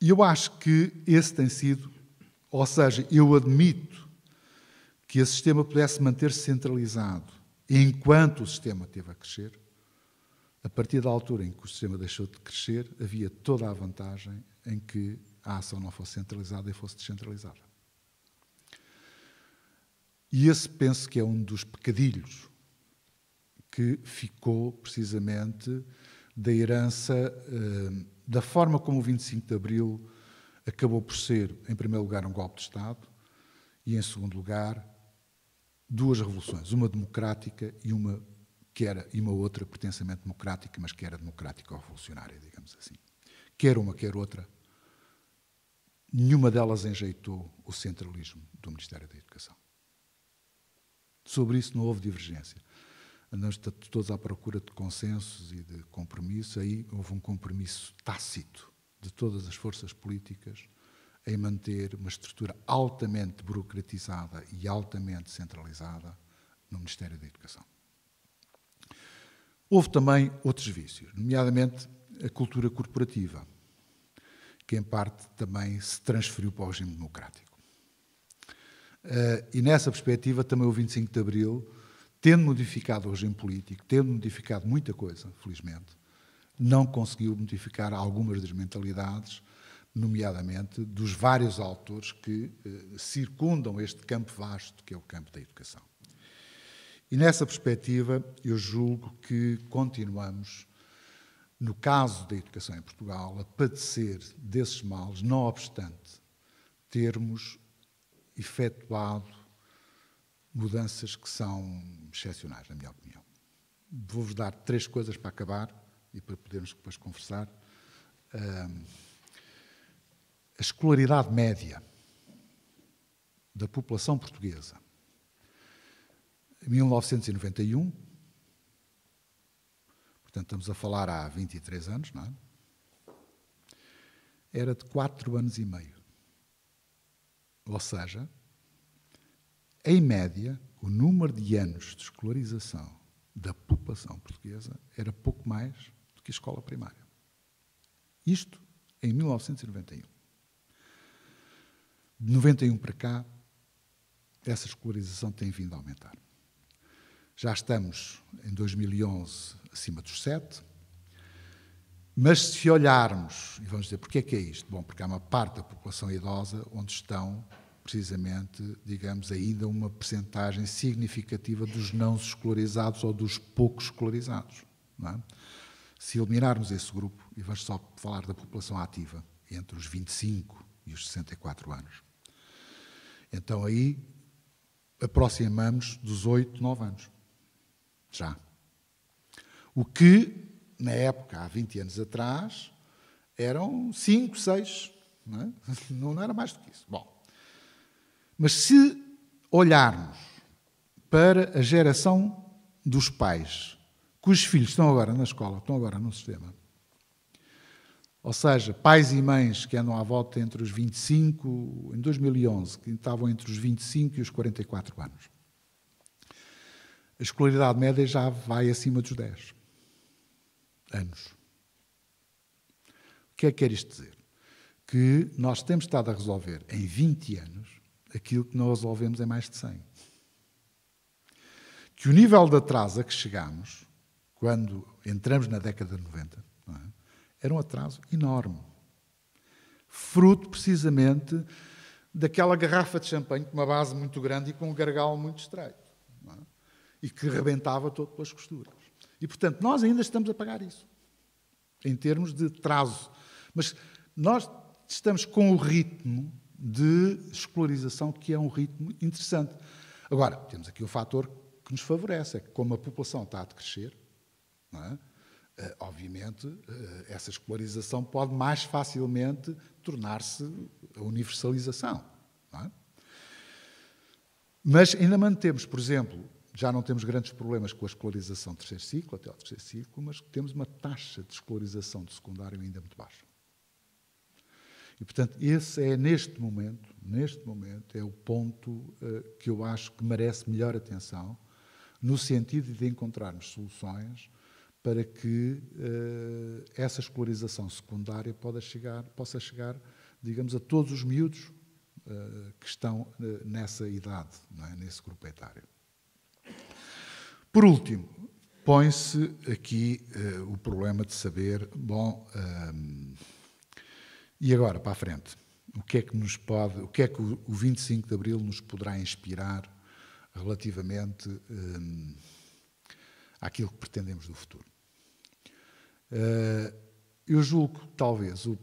E eu acho que esse tem sido, ou seja, eu admito que esse sistema pudesse manter-se centralizado enquanto o sistema esteve a crescer. A partir da altura em que o sistema deixou de crescer, havia toda a vantagem em que a ação não fosse centralizada e fosse descentralizada. E esse penso que é um dos pecadilhos que ficou precisamente da herança, da forma como o 25 de Abril acabou por ser, em primeiro lugar, um golpe de Estado e, em segundo lugar, duas revoluções, uma democrática e uma outra pertencimento democrática, mas que era democrática ou revolucionária, digamos assim. Quer uma, quer outra, nenhuma delas enjeitou o centralismo do Ministério da Educação. Sobre isso não houve divergência. Andamos todos à procura de consensos e de compromisso. Aí houve um compromisso tácito de todas as forças políticas em manter uma estrutura altamente burocratizada e altamente centralizada no Ministério da Educação. Houve também outros vícios, nomeadamente a cultura corporativa, que em parte também se transferiu para o regime democrático. E nessa perspectiva também o 25 de Abril, tendo modificado o regime político, tendo modificado muita coisa, felizmente, não conseguiu modificar algumas das mentalidades, nomeadamente dos vários autores que circundam este campo vasto que é o campo da educação. E nessa perspectiva eu julgo que continuamos, no caso da educação em Portugal, a padecer desses males, não obstante termos efetuado mudanças que são excepcionais, na minha opinião. Vou-vos dar 3 coisas para acabar e para podermos depois conversar. A escolaridade média da população portuguesa em 1991, portanto estamos a falar há 23 anos, não é? Era de 4 anos e meio. Ou seja, em média, o número de anos de escolarização da população portuguesa era pouco mais do que a escola primária. Isto em 1991. De 91 para cá, essa escolarização tem vindo a aumentar. Já estamos, em 2011, acima dos 7, mas se olharmos, e vamos dizer, porquê é que é isto? Bom, porque há uma parte da população idosa onde estão, precisamente, digamos, ainda uma percentagem significativa dos não escolarizados ou dos poucos escolarizados. Não é? Se eliminarmos esse grupo, e vamos só falar da população ativa, entre os 25 e os 64 anos, então aí aproximamos dos 8, 9 anos. Já. O que, na época, há 20 anos atrás, eram 5, 6, não é? Não era mais do que isso. Bom, mas se olharmos para a geração dos pais, cujos filhos estão agora na escola, estão agora no sistema, ou seja, pais e mães que andam à volta entre os 25, em 2011, que estavam entre os 25 e os 44 anos, a escolaridade média já vai acima dos 10 anos. O que é que quer isto dizer? Que nós temos estado a resolver em 20 anos aquilo que não resolvemos em mais de 100. Que o nível de atraso a que chegámos, quando entramos na década de 90, não é? Era um atraso enorme. Fruto, precisamente, daquela garrafa de champanhe com uma base muito grande e com um gargalo muito estreito. Não é? E que rebentava todo pelas costuras. E, portanto, nós ainda estamos a pagar isso, em termos de atraso. Mas nós estamos com o ritmo de escolarização que é um ritmo interessante. Agora, temos aqui um fator que nos favorece, é que como a população está a crescer, não é? Obviamente, essa escolarização pode mais facilmente tornar-se a universalização. Não é? Mas ainda mantemos, por exemplo, já não temos grandes problemas com a escolarização do terceiro ciclo, até ao terceiro ciclo, mas temos uma taxa de escolarização do secundário ainda muito baixa. E, portanto, esse é, neste momento, é o ponto que eu acho que merece melhor atenção, no sentido de encontrarmos soluções para que essa escolarização secundária possa chegar, digamos, a todos os miúdos que estão nessa idade, não é? Nesse grupo etário. Por último, põe-se aqui o problema de saber, bom, e agora, para a frente, o que é que o 25 de Abril nos poderá inspirar relativamente àquilo que pretendemos do futuro. Eu julgo que talvez o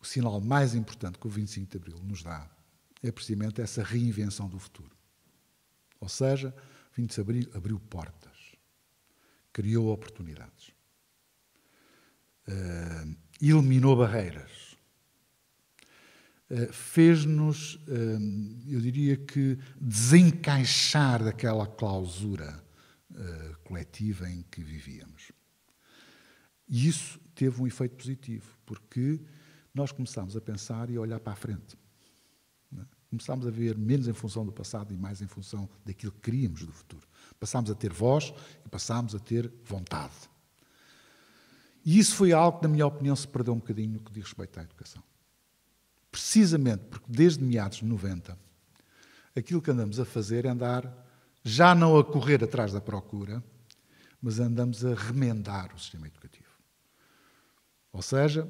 sinal mais importante que o 25 de Abril nos dá é precisamente essa reinvenção do futuro. Ou seja, o 25 de Abril abriu portas, criou oportunidades, eliminou barreiras, fez-nos, eu diria que, desencaixar daquela clausura coletiva em que vivíamos. E isso teve um efeito positivo, porque nós começámos a pensar e a olhar para a frente. Começámos a ver menos em função do passado e mais em função daquilo que queríamos do futuro. Passámos a ter voz e passámos a ter vontade. E isso foi algo que, na minha opinião, se perdeu um bocadinho no que diz respeito à educação. Precisamente porque desde meados de 90, aquilo que andamos a fazer é andar, já não a correr atrás da procura, mas andamos a remendar o sistema educativo. Ou seja,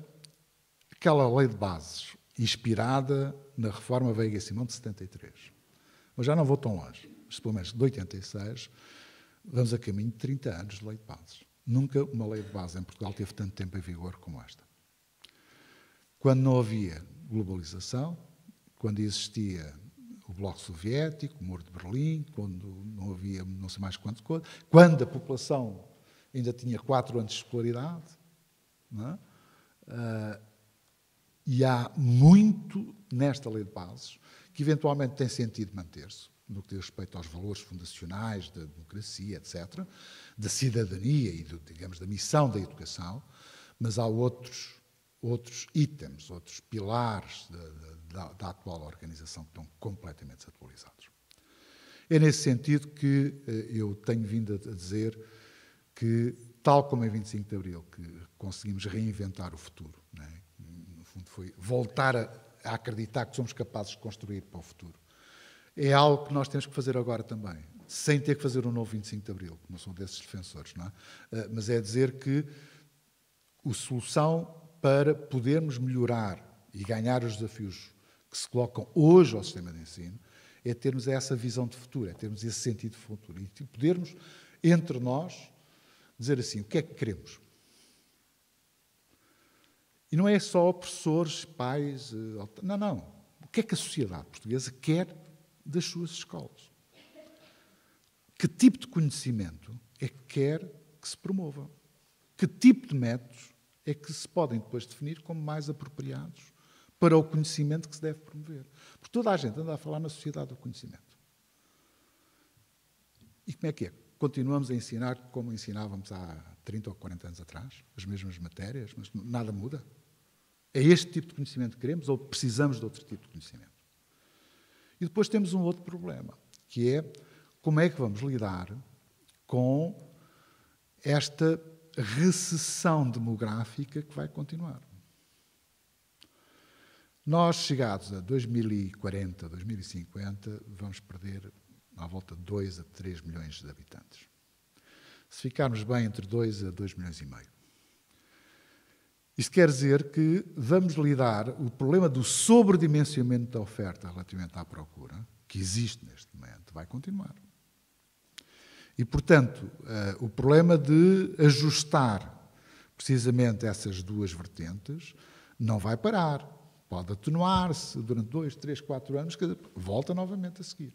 aquela lei de bases inspirada na reforma Veiga-Simão de 73. Mas já não vou tão longe, mas pelo menos de 86, vamos a caminho de 30 anos de lei de bases. Nunca uma lei de bases em Portugal teve tanto tempo em vigor como esta. Quando não havia globalização, quando existia o Bloco Soviético, o Muro de Berlim, quando não havia não sei mais quanto, quando a população ainda tinha 4 anos de escolaridade, não é? E há muito nesta lei de bases que eventualmente tem sentido manter-se, no que diz respeito aos valores fundacionais da democracia, etc., da cidadania e, digamos, da missão da educação, mas há outros itens, outros pilares da atual organização que estão completamente desatualizados. É nesse sentido que eu tenho vindo a dizer que, tal como em 25 de Abril, que conseguimos reinventar o futuro, não é? No fundo foi voltar a acreditar que somos capazes de construir para o futuro. É algo que nós temos que fazer agora também, sem ter que fazer um novo 25 de Abril, que não sou desses defensores, não é? Mas é dizer que a solução para podermos melhorar e ganhar os desafios que se colocam hoje ao sistema de ensino é termos essa visão de futuro, é termos esse sentido de futuro e podermos, entre nós, dizer assim, o que é que queremos? E não é só professores, pais, não. O que é que a sociedade portuguesa quer das suas escolas? Que tipo de conhecimento é que quer que se promova? Que tipo de métodos é que se podem depois definir como mais apropriados para o conhecimento que se deve promover? Porque toda a gente anda a falar na sociedade do conhecimento. E como é que é? Continuamos a ensinar como ensinávamos há 30 ou 40 anos atrás, as mesmas matérias, mas nada muda? É este tipo de conhecimento que queremos ou precisamos de outro tipo de conhecimento? E depois temos um outro problema, que é como é que vamos lidar com esta recessão demográfica que vai continuar. Nós, chegados a 2040, 2050, vamos perder à volta de 2 a 3 milhões de habitantes. Se ficarmos bem, entre 2 a 2 milhões e meio. Isto quer dizer que vamos lidar o problema do sobredimensionamento da oferta relativamente à procura, que existe neste momento, vai continuar. E, portanto, o problema de ajustar precisamente essas duas vertentes não vai parar. Pode atenuar-se durante 2, 3, 4 anos, que volta novamente a seguir.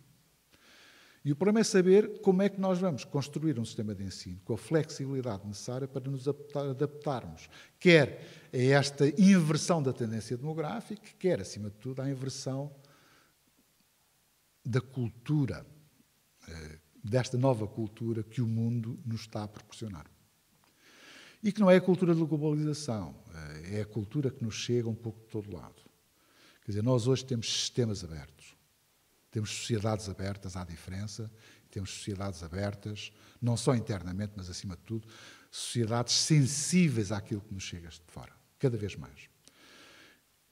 E o problema é saber como é que nós vamos construir um sistema de ensino com a flexibilidade necessária para nos adaptarmos, quer a esta inversão da tendência demográfica, quer, acima de tudo, à inversão da cultura, desta nova cultura que o mundo nos está a proporcionar. E que não é a cultura da globalização, é a cultura que nos chega um pouco de todo lado. Quer dizer, nós hoje temos sistemas abertos, temos sociedades abertas à diferença, temos sociedades abertas, não só internamente, mas acima de tudo, sociedades sensíveis àquilo que nos chega de fora, cada vez mais.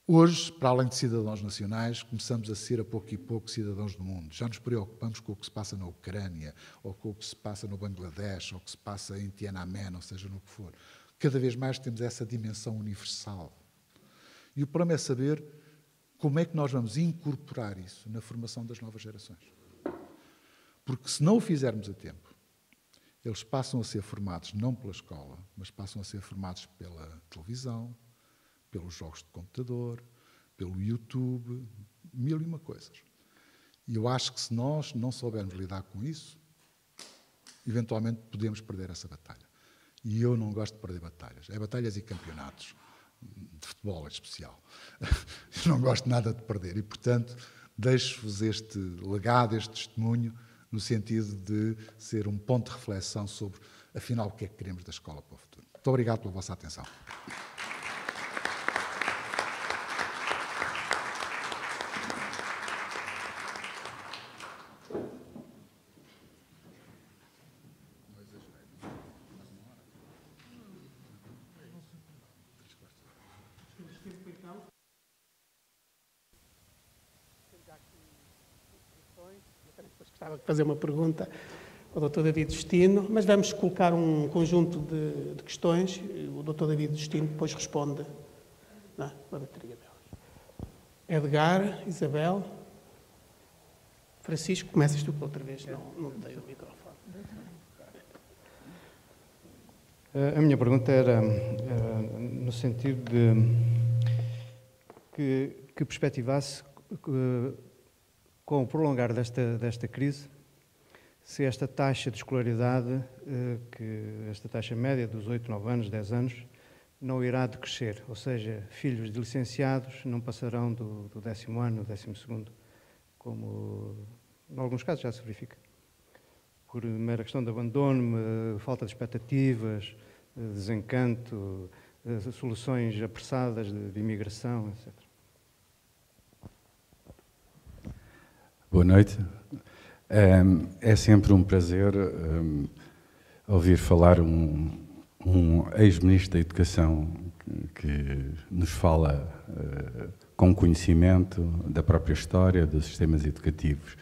Hoje, para além de cidadãos nacionais, começamos a ser, a pouco e pouco, cidadãos do mundo. Já nos preocupamos com o que se passa na Ucrânia, ou com o que se passa no Bangladesh, ou o que se passa em Tiananmen, ou seja, no que for. Cada vez mais temos essa dimensão universal. E o problema é saber como é que nós vamos incorporar isso na formação das novas gerações. Porque se não o fizermos a tempo, eles passam a ser formados não pela escola, mas passam a ser formados pela televisão, pelos jogos de computador, pelo YouTube, mil e uma coisas. E eu acho que se nós não soubermos lidar com isso, eventualmente podemos perder essa batalha. E eu não gosto de perder batalhas. É batalhas e campeonatos, de futebol em especial. Eu não gosto nada de perder e, portanto, deixo-vos este legado, este testemunho, no sentido de ser um ponto de reflexão sobre, afinal, o que é que queremos da escola para o futuro. Muito obrigado pela vossa atenção. Gostava de fazer uma pergunta ao Dr. David Justino, mas vamos colocar um conjunto de questões. O Dr. David Justino depois responde na bateria delas. Edgar, Isabel, Francisco, começas tu outra vez, não te dei o microfone. A minha pergunta era no sentido de que perspectivasse, com o prolongar desta crise, se esta taxa de escolaridade, esta taxa média dos 8, 9 anos, 10 anos, não irá decrescer. Ou seja, filhos de licenciados não passarão do 10º ano, 12º, como em alguns casos já se verifica. Por mera questão de abandono, falta de expectativas, desencanto, soluções apressadas de imigração, etc. Boa noite. É sempre um prazer ouvir falar um ex-ministro da Educação que nos fala com conhecimento da própria história dos sistemas educativos.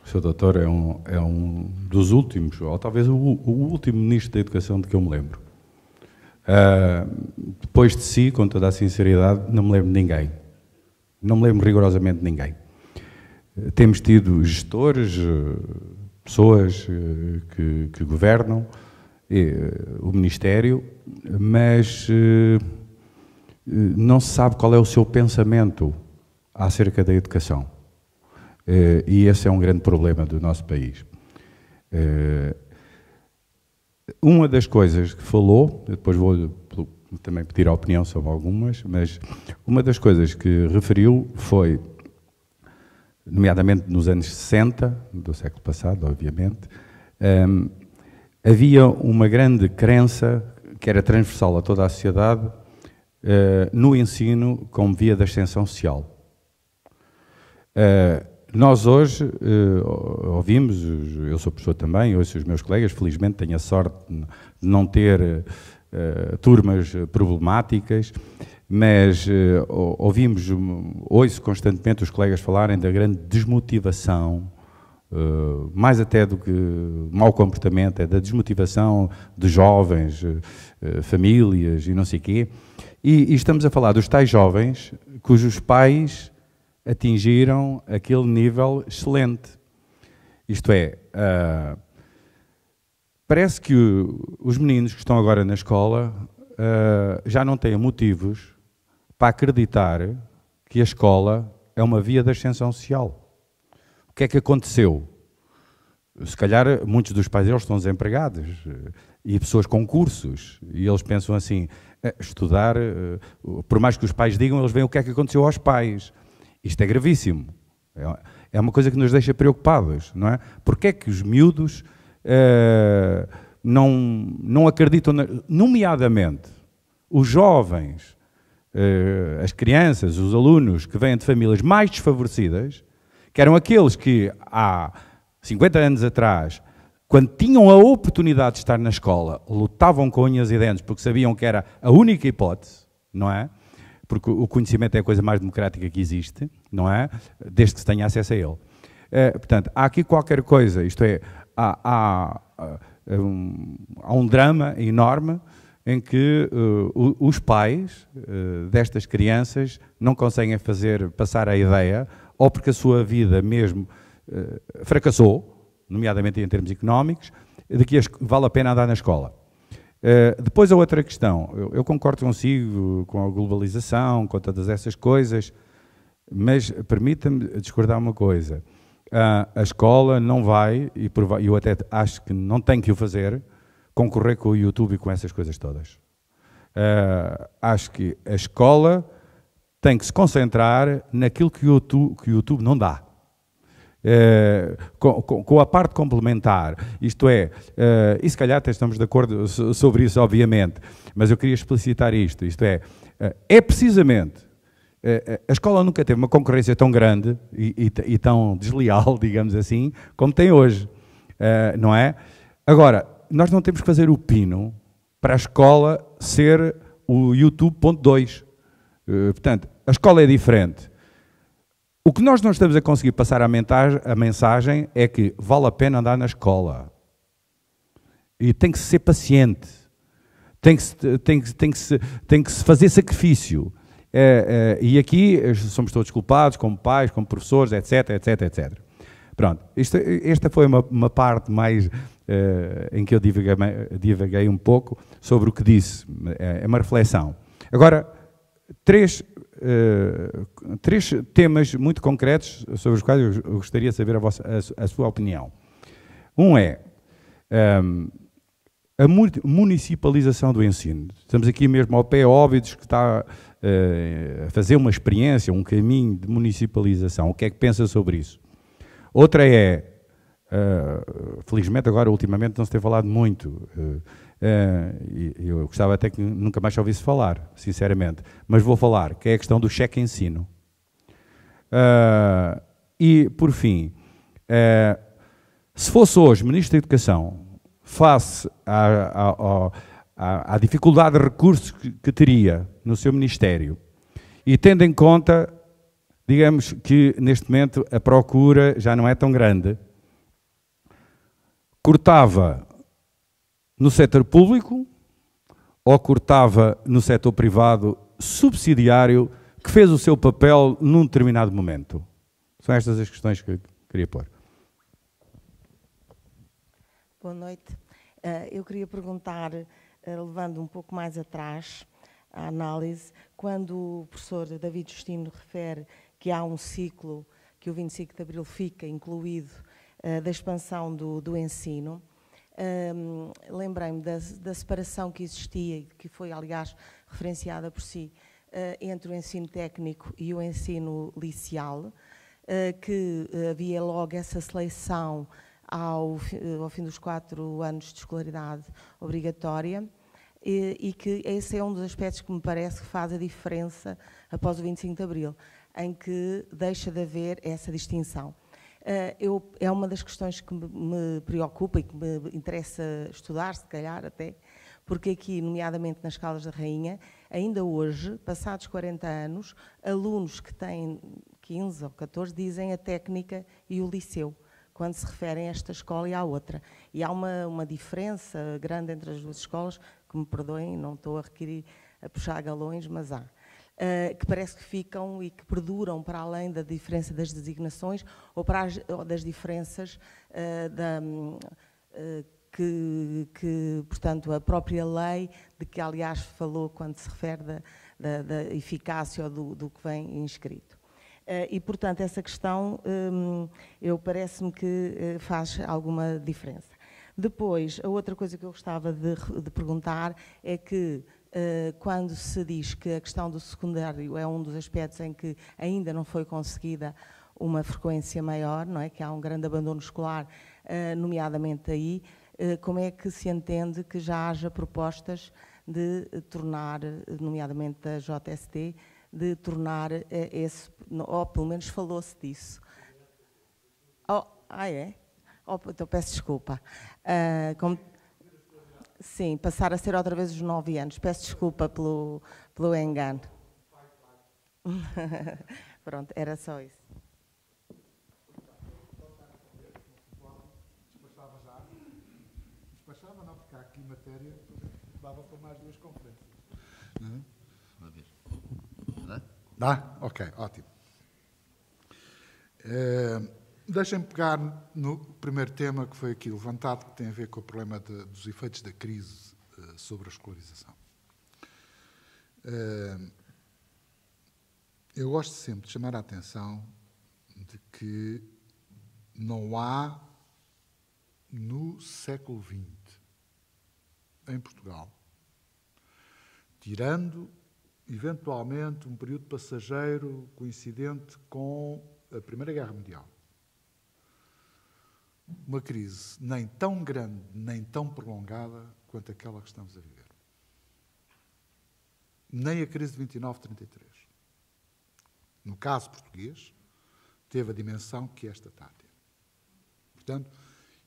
O Sr. Doutor é um dos últimos, ou talvez o último ministro da Educação de que eu me lembro. Depois de si, com toda a sinceridade, não me lembro de ninguém. Não me lembro rigorosamente de ninguém. Temos tido gestores, pessoas que governam o Ministério, mas não se sabe qual é o seu pensamento acerca da educação. E esse é um grande problema do nosso país. Uma das coisas que falou, eu depois vou também pedir a opinião sobre algumas, mas uma das coisas que referiu foi, nomeadamente nos anos 60, do século passado, obviamente, havia uma grande crença, que era transversal a toda a sociedade, no ensino como via da ascensão social. Nós hoje ouvimos, eu sou professor também, ouço os meus colegas, felizmente tenho a sorte de não ter turmas problemáticas, mas ouço constantemente os colegas falarem da grande desmotivação, mais até do que mau comportamento, é da desmotivação de jovens, famílias e não sei o quê. E estamos a falar dos tais jovens cujos pais atingiram aquele nível excelente. Isto é, parece que os meninos que estão agora na escola já não têm motivos para acreditar que a escola é uma via de ascensão social. O que é que aconteceu? Se calhar muitos dos pais deles estão desempregados e pessoas com cursos, e eles pensam assim, estudar, por mais que os pais digam, eles veem o que é que aconteceu aos pais. Isto é gravíssimo. É uma coisa que nos deixa preocupados, não é? Porque é que os miúdos não acreditam, nomeadamente os jovens, as crianças, os alunos que vêm de famílias mais desfavorecidas, que eram aqueles que há 50 anos atrás, quando tinham a oportunidade de estar na escola, lutavam com unhas e dentes porque sabiam que era a única hipótese, não é? Porque o conhecimento é a coisa mais democrática que existe, não é? Desde que se tenha acesso a ele. Portanto, há aqui qualquer coisa, isto é, há um drama enorme em que os pais destas crianças não conseguem passar a ideia, ou porque a sua vida mesmo fracassou, nomeadamente em termos económicos, de que vale a pena andar na escola. Depois a outra questão, eu concordo consigo com a globalização, com todas essas coisas, mas permita-me discordar uma coisa. A escola não vai, e eu até acho que não tem que o fazer, concorrer com o YouTube e com essas coisas todas. Acho que a escola tem que se concentrar naquilo que o YouTube não dá. Com a parte complementar, isto é, e se calhar até estamos de acordo sobre isso, obviamente, mas eu queria explicitar isto, é precisamente, a escola nunca teve uma concorrência tão grande e tão desleal, digamos assim, como tem hoje, não é? Agora, nós não temos que fazer o pino para a escola ser o YouTube ponto 2. Portanto, a escola é diferente. O que nós não estamos a conseguir passar a mensagem é que vale a pena andar na escola. E tem que ser paciente. Tem que se fazer sacrifício. E aqui somos todos culpados, como pais, como professores, etc, etc, etc. Pronto, esta foi uma parte mais em que eu divaguei um pouco sobre o que disse. É uma reflexão. Agora, três temas muito concretos sobre os quais eu gostaria de saber a sua opinião. Um é a municipalização do ensino. Estamos aqui mesmo ao pé, Óbidos, que está a fazer uma experiência, um caminho de municipalização. O que é que pensa sobre isso? Outra é, felizmente agora, ultimamente, não se tem falado muito, eu gostava até que nunca mais ouvisse falar, sinceramente, mas vou falar, que é a questão do cheque ensino. E, por fim, se fosse hoje Ministro da Educação, face à dificuldade de recursos que teria no seu Ministério, e tendo em conta, digamos que neste momento a procura já não é tão grande, cortava no setor público ou cortava no setor privado subsidiário que fez o seu papel num determinado momento? São estas as questões que queria pôr. Boa noite. Eu queria perguntar, levando um pouco mais atrás a análise, quando o professor David Justino refere que há um ciclo, que o 25 de Abril fica incluído da expansão do ensino, lembrei-me da separação que existia e que foi, aliás, referenciada por si, entre o ensino técnico e o ensino liceal, que havia logo essa seleção ao fim dos 4 anos de escolaridade obrigatória e que esse é um dos aspectos que me parece que faz a diferença após o 25 de Abril, em que deixa de haver essa distinção. É uma das questões que me preocupa e que me interessa estudar, se calhar até, porque aqui, nomeadamente nas Caldas da Rainha, ainda hoje, passados 40 anos, alunos que têm 15 ou 14 dizem a técnica e o liceu, quando se referem a esta escola e à outra. E há uma diferença grande entre as duas escolas, que me perdoem, não estou a puxar galões, mas há. Que parece que ficam e que perduram para além da diferença das designações ou das diferenças que, portanto, a própria lei, de que aliás falou quando se refere da eficácia ou do que vem inscrito. E, portanto, essa questão, parece-me que faz alguma diferença. Depois, a outra coisa que eu gostava de perguntar é que, quando se diz que a questão do secundário é um dos aspectos em que ainda não foi conseguida uma frequência maior, não é? Que há um grande abandono escolar, nomeadamente aí, como é que se entende que já haja propostas de tornar, nomeadamente da JST, de tornar esse, ou pelo menos falou-se disso. É? Então peço desculpa. Sim, passar a ser outra vez os 9 anos. Peço desculpa pelo engano. Pronto, era só isso. Despachava não, porque há aqui matéria que dava para mais 2 conferências. Dá? Ok, ótimo. Deixem-me pegar no primeiro tema que foi aqui levantado, que tem a ver com o problema dos efeitos da crise sobre a escolarização. Eu gosto sempre de chamar a atenção de que não há, no século XX, em Portugal, tirando, eventualmente, um período passageiro coincidente com a Primeira Guerra Mundial, uma crise nem tão grande, nem tão prolongada quanto aquela que estamos a viver. Nem a crise de 29-33. No caso português, teve a dimensão que esta está a ter. Portanto,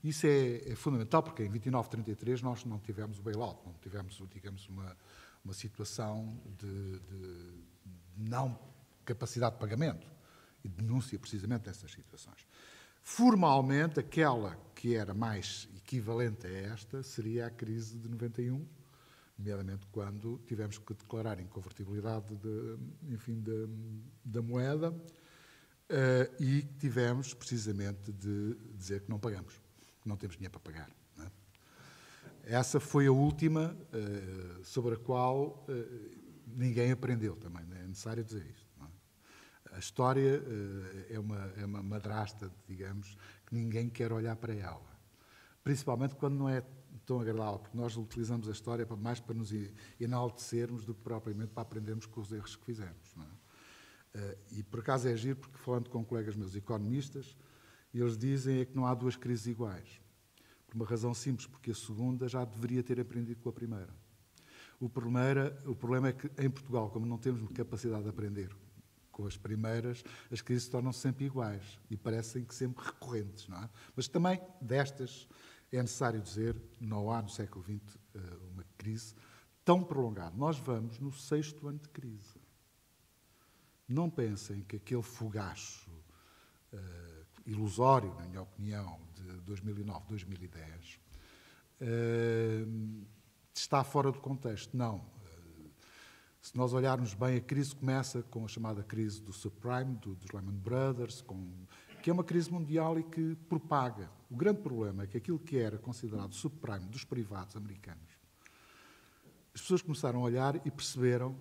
isso é fundamental, porque em 29-33 nós não tivemos o bailout, não tivemos, digamos, uma situação de não capacidade de pagamento e denúncia precisamente dessas situações. Formalmente, aquela que era mais equivalente a esta seria a crise de 91, nomeadamente quando tivemos que declarar inconvertibilidade da moeda e tivemos precisamente de dizer que não pagamos, que não temos dinheiro para pagar. Não é? Essa foi a última sobre a qual ninguém aprendeu também, é necessário dizer isto. A história é uma madrasta, digamos, que ninguém quer olhar para ela. Principalmente quando não é tão agradável, porque nós utilizamos a história mais para nos enaltecermos do que propriamente para aprendermos com os erros que fizemos. Não é? E por acaso é giro, porque falando com colegas meus economistas, eles dizem que não há duas crises iguais. Por uma razão simples, porque a segunda já deveria ter aprendido com a primeira. O problema é que em Portugal, como não temos capacidade de aprender com as primeiras, as crises tornam-se sempre iguais e parecem que sempre recorrentes, não é? Mas também destas é necessário dizer, não há no século XX uma crise tão prolongada. Nós vamos no 6º ano de crise. Não pensem que aquele fogacho ilusório, na minha opinião, de 2009, 2010, está fora do contexto. Não. Se nós olharmos bem, a crise começa com a chamada crise do subprime, dos Lehman Brothers, que é uma crise mundial e que propaga. O grande problema é que aquilo que era considerado subprime dos privados americanos, as pessoas começaram a olhar e perceberam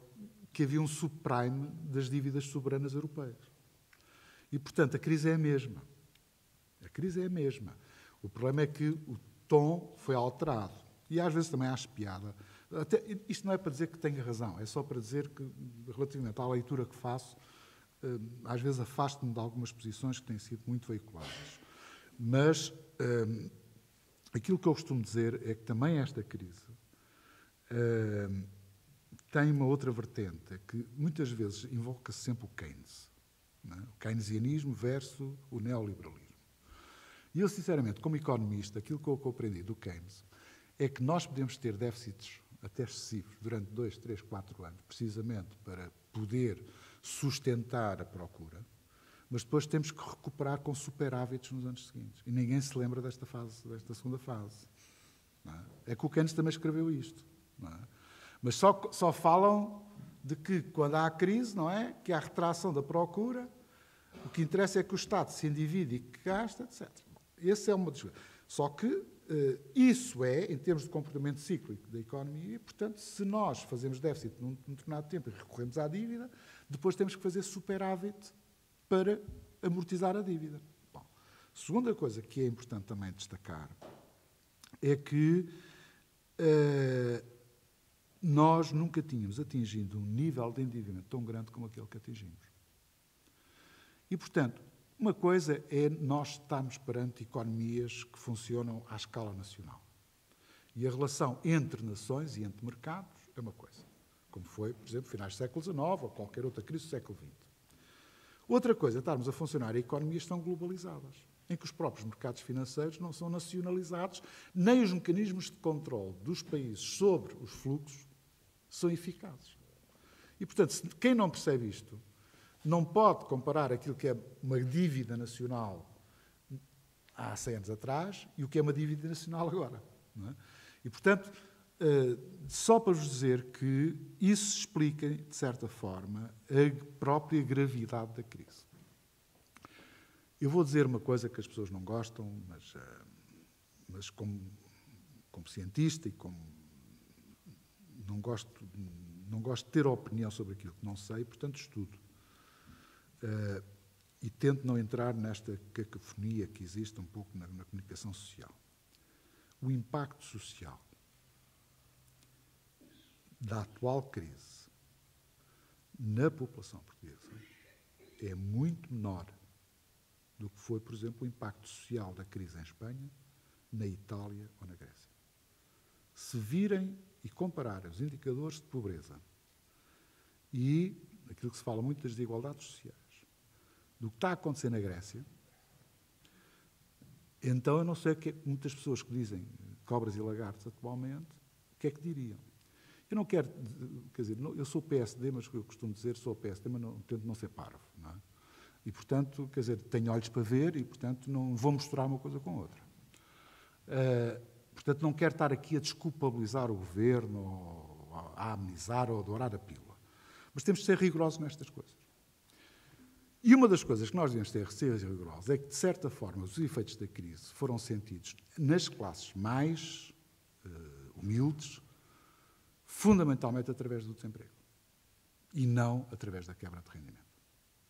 que havia um subprime das dívidas soberanas europeias. E, portanto, a crise é a mesma. A crise é a mesma. O problema é que o tom foi alterado. E às vezes também acho piada. Isto não é para dizer que tenha razão, é só para dizer que, relativamente à leitura que faço, às vezes afasto-me de algumas posições que têm sido muito veiculadas. Mas aquilo que eu costumo dizer é que também esta crise tem uma outra vertente, é que muitas vezes invoca-se sempre o Keynes, não é? O keynesianismo versus o neoliberalismo. E eu, sinceramente, como economista, aquilo que eu aprendi do Keynes é que nós podemos ter déficits até excessivos durante 2, 3, 4 anos, precisamente para poder sustentar a procura, mas depois temos que recuperar com superávites nos anos seguintes. E ninguém se lembra desta segunda fase. Não é? É que o Keynes também escreveu isto. Não é? Mas só falam de que, quando há crise, não é? Que há retração da procura, o que interessa é que o Estado se endivide e que gasta, etc. Esse é uma das coisas. Só que isso é, em termos de comportamento cíclico da economia, e, portanto, se nós fazemos déficit num determinado tempo e recorremos à dívida, depois temos que fazer superávit para amortizar a dívida. Bom, a segunda coisa que é importante também destacar é que nós nunca tínhamos atingido um nível de endividamento tão grande como aquele que atingimos. E, portanto, uma coisa é nós estarmos perante economias que funcionam à escala nacional. E a relação entre nações e entre mercados é uma coisa. Como foi, por exemplo, finais do século XIX ou qualquer outra crise do século XX. Outra coisa é estarmos a funcionar em economias que estão globalizadas, em que os próprios mercados financeiros não são nacionalizados, nem os mecanismos de controle dos países sobre os fluxos são eficazes. E, portanto, quem não percebe isto não pode comparar aquilo que é uma dívida nacional há 100 anos atrás e o que é uma dívida nacional agora. Não é? E, portanto, só para vos dizer que isso explica, de certa forma, a própria gravidade da crise. Eu vou dizer uma coisa que as pessoas não gostam, mas como cientista e como não gosto de ter opinião sobre aquilo que não sei, portanto estudo. E tento não entrar nesta cacofonia que existe um pouco na comunicação social. O impacto social da atual crise na população portuguesa é muito menor do que foi, por exemplo, o impacto social da crise em Espanha, na Itália ou na Grécia. Se virem e compararem os indicadores de pobreza e aquilo que se fala muito das desigualdades sociais, do que está a acontecer na Grécia, então eu não sei o que é que muitas pessoas que dizem cobras e lagartos atualmente, o que é que diriam. Eu não quero, quer dizer, eu sou PSD, mas eu costumo dizer sou PSD, mas tento não ser parvo, não é? E, portanto, quer dizer, tenho olhos para ver e, portanto, não vou misturar uma coisa com outra. Portanto, não quero estar aqui a desculpabilizar o governo, ou a amenizar ou a dourar a pílula. Mas temos de ser rigorosos nestas coisas. E uma das coisas que nós devemos ser rigorosos é que, de certa forma, os efeitos da crise foram sentidos nas classes mais humildes, fundamentalmente através do desemprego. E não através da quebra de rendimento.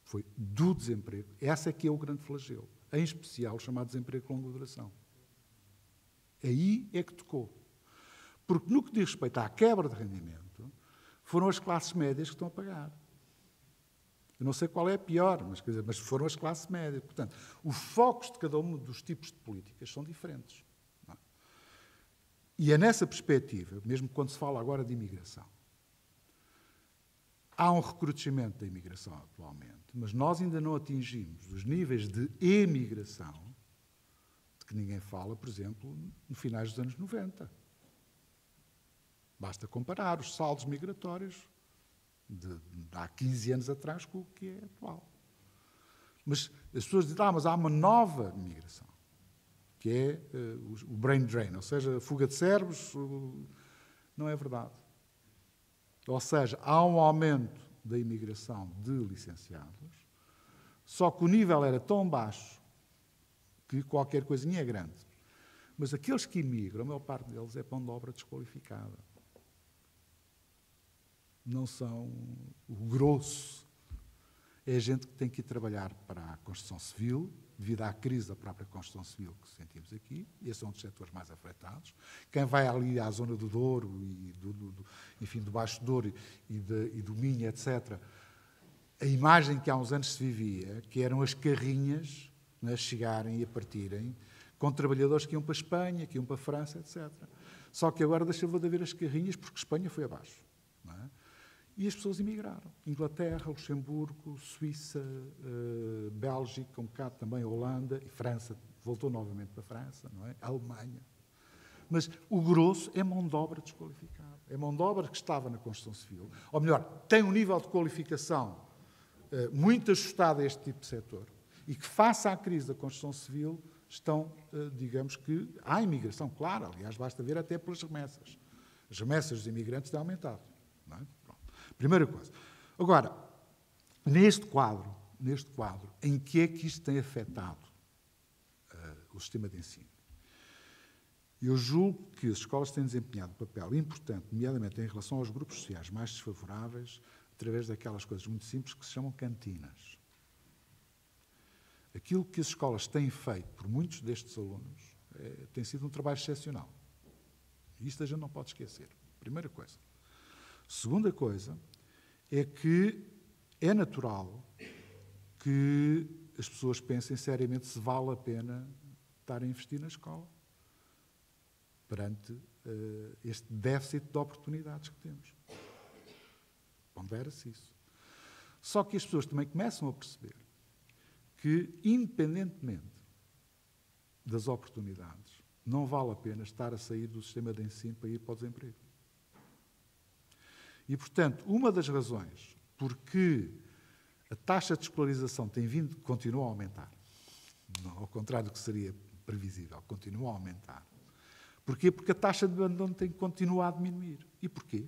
Foi do desemprego. Essa é que é o grande flagelo. Em especial o chamado desemprego de longa duração. Aí é que tocou. Porque no que diz respeito à quebra de rendimento, foram as classes médias que estão a pagar. Eu não sei qual é a pior, mas foram as classes médias. Portanto, os focos de cada um dos tipos de políticas são diferentes. Não é? E é nessa perspectiva, mesmo quando se fala agora de imigração, há um recrudescimento da imigração atualmente, mas nós ainda não atingimos os níveis de emigração de que ninguém fala, por exemplo, no finais dos anos 90. Basta comparar os saldos migratórios de há 15 anos atrás com o que é atual. Mas as pessoas dizem, mas há uma nova migração, que é o brain drain, ou seja, a fuga de cérebros. Não é verdade. Ou seja, há um aumento da imigração de licenciados, só que o nível era tão baixo que qualquer coisinha é grande. Mas aqueles que imigram, a maior parte deles é mão de obra desqualificada. Não são o grosso. É gente que tem que ir trabalhar para a construção civil, devido à crise da própria construção civil que sentimos aqui, e esses são um dos setores mais afetados. Quem vai ali à zona do Douro, e enfim, do Baixo Douro e do Minho, etc., a imagem que há uns anos se vivia, que eram as carrinhas a chegarem e a partirem, com trabalhadores que iam para a Espanha, que iam para a França, etc. Só que agora deixou de haver as carrinhas porque Espanha foi abaixo. Não é? E as pessoas emigraram. Inglaterra, Luxemburgo, Suíça, Bélgica, um bocado também Holanda e França, voltou novamente para a França, não é? Alemanha. Mas o grosso é mão de obra desqualificada. É mão de obra que estava na construção civil. Ou melhor, tem um nível de qualificação muito ajustado a este tipo de setor e que, face à crise da construção civil, estão, digamos que, há imigração, claro, aliás, basta ver até pelas remessas. As remessas dos imigrantes têm aumentado. Não é? Primeira coisa. Agora, neste quadro, em que é que isto tem afetado o sistema de ensino? Eu julgo que as escolas têm desempenhado um papel importante, nomeadamente em relação aos grupos sociais mais desfavoráveis, através daquelas coisas muito simples que se chamam cantinas. Aquilo que as escolas têm feito por muitos destes alunos tem sido um trabalho excepcional. E isto a gente não pode esquecer. Primeira coisa. Segunda coisa é que é natural que as pessoas pensem seriamente se vale a pena estar a investir na escola perante este déficit de oportunidades que temos. Pondera-se isso. Só que as pessoas também começam a perceber que, independentemente das oportunidades, não vale a pena estar a sair do sistema de ensino para ir para o desemprego. E, portanto, uma das razões porque a taxa de escolarização continua a aumentar, ao contrário do que seria previsível, continua a aumentar. Porquê? Porque a taxa de abandono tem que continuar a diminuir. E porquê?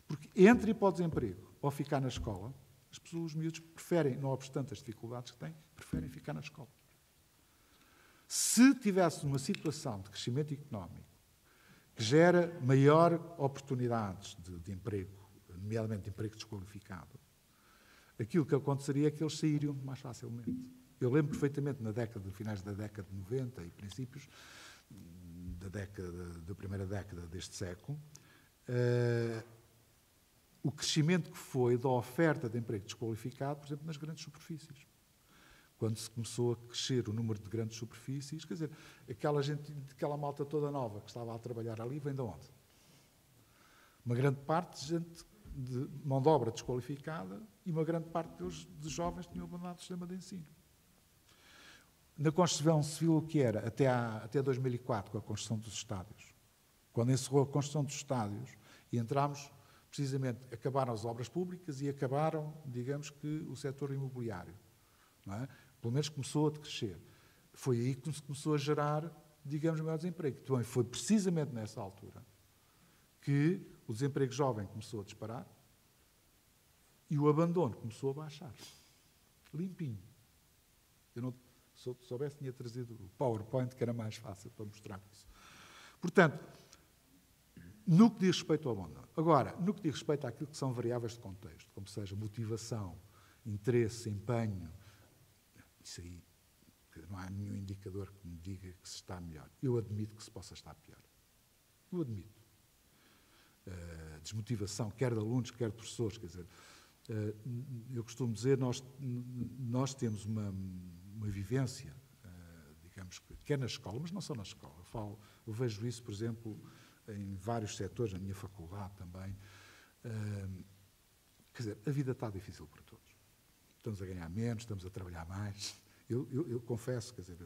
Porque entre ir para o desemprego ou ficar na escola, as pessoas, os miúdos, preferem, não obstante as dificuldades que têm, preferem ficar na escola. Se tivéssemos uma situação de crescimento económico que gera maior oportunidades de emprego, nomeadamente de emprego desqualificado, aquilo que aconteceria é que eles sairiam mais facilmente. Eu lembro perfeitamente, finais da década de 90 e princípios da primeira década deste século, o crescimento que foi da oferta de emprego desqualificado, por exemplo, nas grandes superfícies. Quando se começou a crescer o número de grandes superfícies, quer dizer, aquela malta toda nova que estava a trabalhar ali, vem de onde? Uma grande parte de gente de mão de obra desqualificada e uma grande parte deles, de jovens, tinham abandonado o sistema de ensino. Na construção civil, o que era? Até 2004, com a construção dos estádios. Quando encerrou a construção dos estádios e entramos, precisamente, acabaram as obras públicas e acabaram, digamos que, o setor imobiliário. Não é? Pelo menos começou a crescer. Foi aí que se começou a gerar, digamos, maior desemprego. Então, foi precisamente nessa altura que o desemprego jovem começou a disparar e o abandono começou a baixar. Limpinho. Eu não, se eu soubesse, tinha trazido o PowerPoint, que era mais fácil para mostrar isso. Portanto, no que diz respeito ao abandono. Agora, no que diz respeito àquilo que são variáveis de contexto, como seja motivação, interesse, empenho, isso aí, não há nenhum indicador que me diga que se está melhor. Eu admito que se possa estar pior. Eu admito. Desmotivação, quer de alunos, quer de professores, quer dizer, eu costumo dizer, nós temos uma vivência, digamos, quer na escola, mas não só na escola. Eu vejo isso, por exemplo, em vários setores, na minha faculdade também. Quer dizer, a vida está difícil para todos. Estamos a ganhar menos, estamos a trabalhar mais. Eu confesso, quer dizer,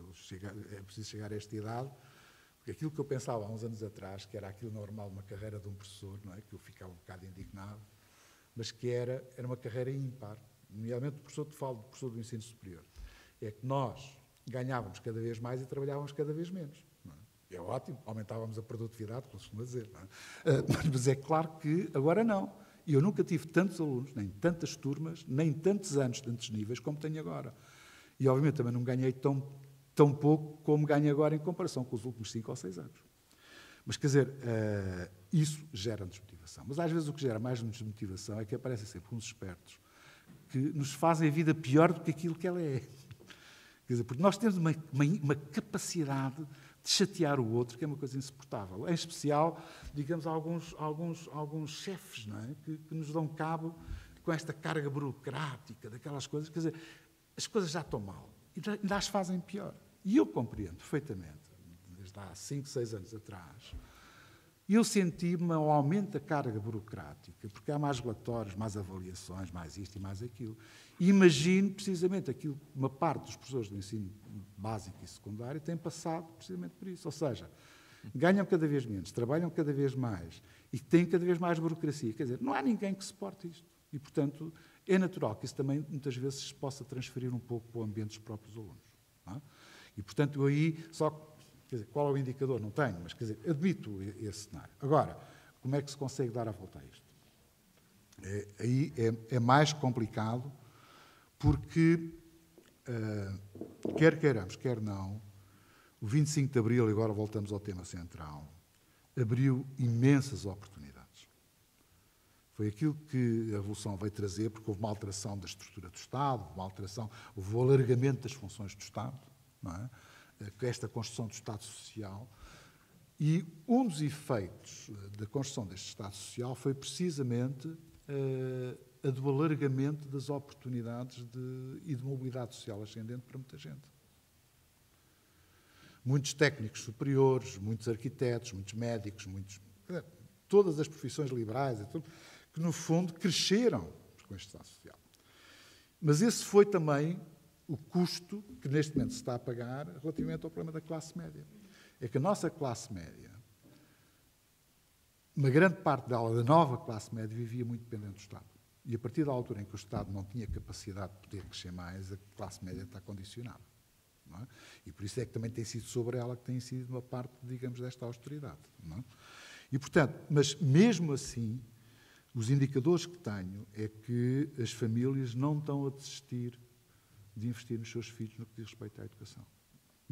é preciso chegar a esta idade, porque aquilo que eu pensava há uns anos atrás, que era aquilo normal de uma carreira de um professor, não é? Que eu ficava um bocado indignado, mas que era uma carreira ímpar, nomeadamente falo do professor do ensino superior. É que nós ganhávamos cada vez mais e trabalhávamos cada vez menos. Não é? É ótimo, aumentávamos a produtividade, como se costuma dizer. Não é? Mas é claro que agora não. E eu nunca tive tantos alunos, nem tantas turmas, nem tantos anos, tantos níveis como tenho agora. E, obviamente, também não ganhei tão pouco como ganho agora em comparação com os últimos 5 ou 6 anos. Mas, quer dizer, isso gera desmotivação. Mas, às vezes, o que gera mais desmotivação é que aparecem sempre uns espertos que nos fazem a vida pior do que aquilo que ela é. Quer dizer, porque nós temos uma capacidade de chatear o outro, que é uma coisa insuportável. Em especial, digamos, alguns chefes, não é? que nos dão cabo com esta carga burocrática, daquelas coisas. Quer dizer, as coisas já estão mal e ainda as fazem pior. E eu compreendo perfeitamente, desde há 5, 6 anos atrás, eu senti-me um aumento da carga burocrática, porque há mais relatórios, mais avaliações, mais isto e mais aquilo. E imagino precisamente aquilo que uma parte dos professores do ensino básico e secundário têm passado precisamente por isso. Ou seja, ganham cada vez menos, trabalham cada vez mais e têm cada vez mais burocracia. Quer dizer, não há ninguém que suporte isto. E, portanto, é natural que isso também, muitas vezes, se possa transferir um pouco para o ambiente dos próprios alunos. Não é? E, portanto, eu aí, quer dizer, qual é o indicador? Não tenho, mas, quer dizer, admito esse cenário. Agora, como é que se consegue dar a volta a isto? Aí é mais complicado, porque, quer queiramos, quer não, o 25 de Abril, e agora voltamos ao tema central, abriu imensas oportunidades. Foi aquilo que a Revolução veio trazer, porque houve uma alteração da estrutura do Estado, houve o alargamento das funções do Estado, não é? Esta construção do Estado Social. E um dos efeitos da construção deste Estado Social foi precisamente a do alargamento das oportunidades e de mobilidade social ascendente para muita gente. Muitos técnicos superiores, muitos arquitetos, muitos médicos, todas as profissões liberais, que no fundo cresceram com este Estado Social. Mas esse foi também o custo que neste momento se está a pagar relativamente ao problema da classe média. É que a nossa classe média, uma grande parte dela, da nova classe média, vivia muito dependente do Estado. E a partir da altura em que o Estado não tinha capacidade de poder crescer mais, a classe média está condicionada. Não é? E por isso é que também tem sido sobre ela que tem sido uma parte, digamos, desta austeridade. Não é? E, portanto, mas mesmo assim, os indicadores que tenho é que as famílias não estão a desistir de investir nos seus filhos no que diz respeito à educação.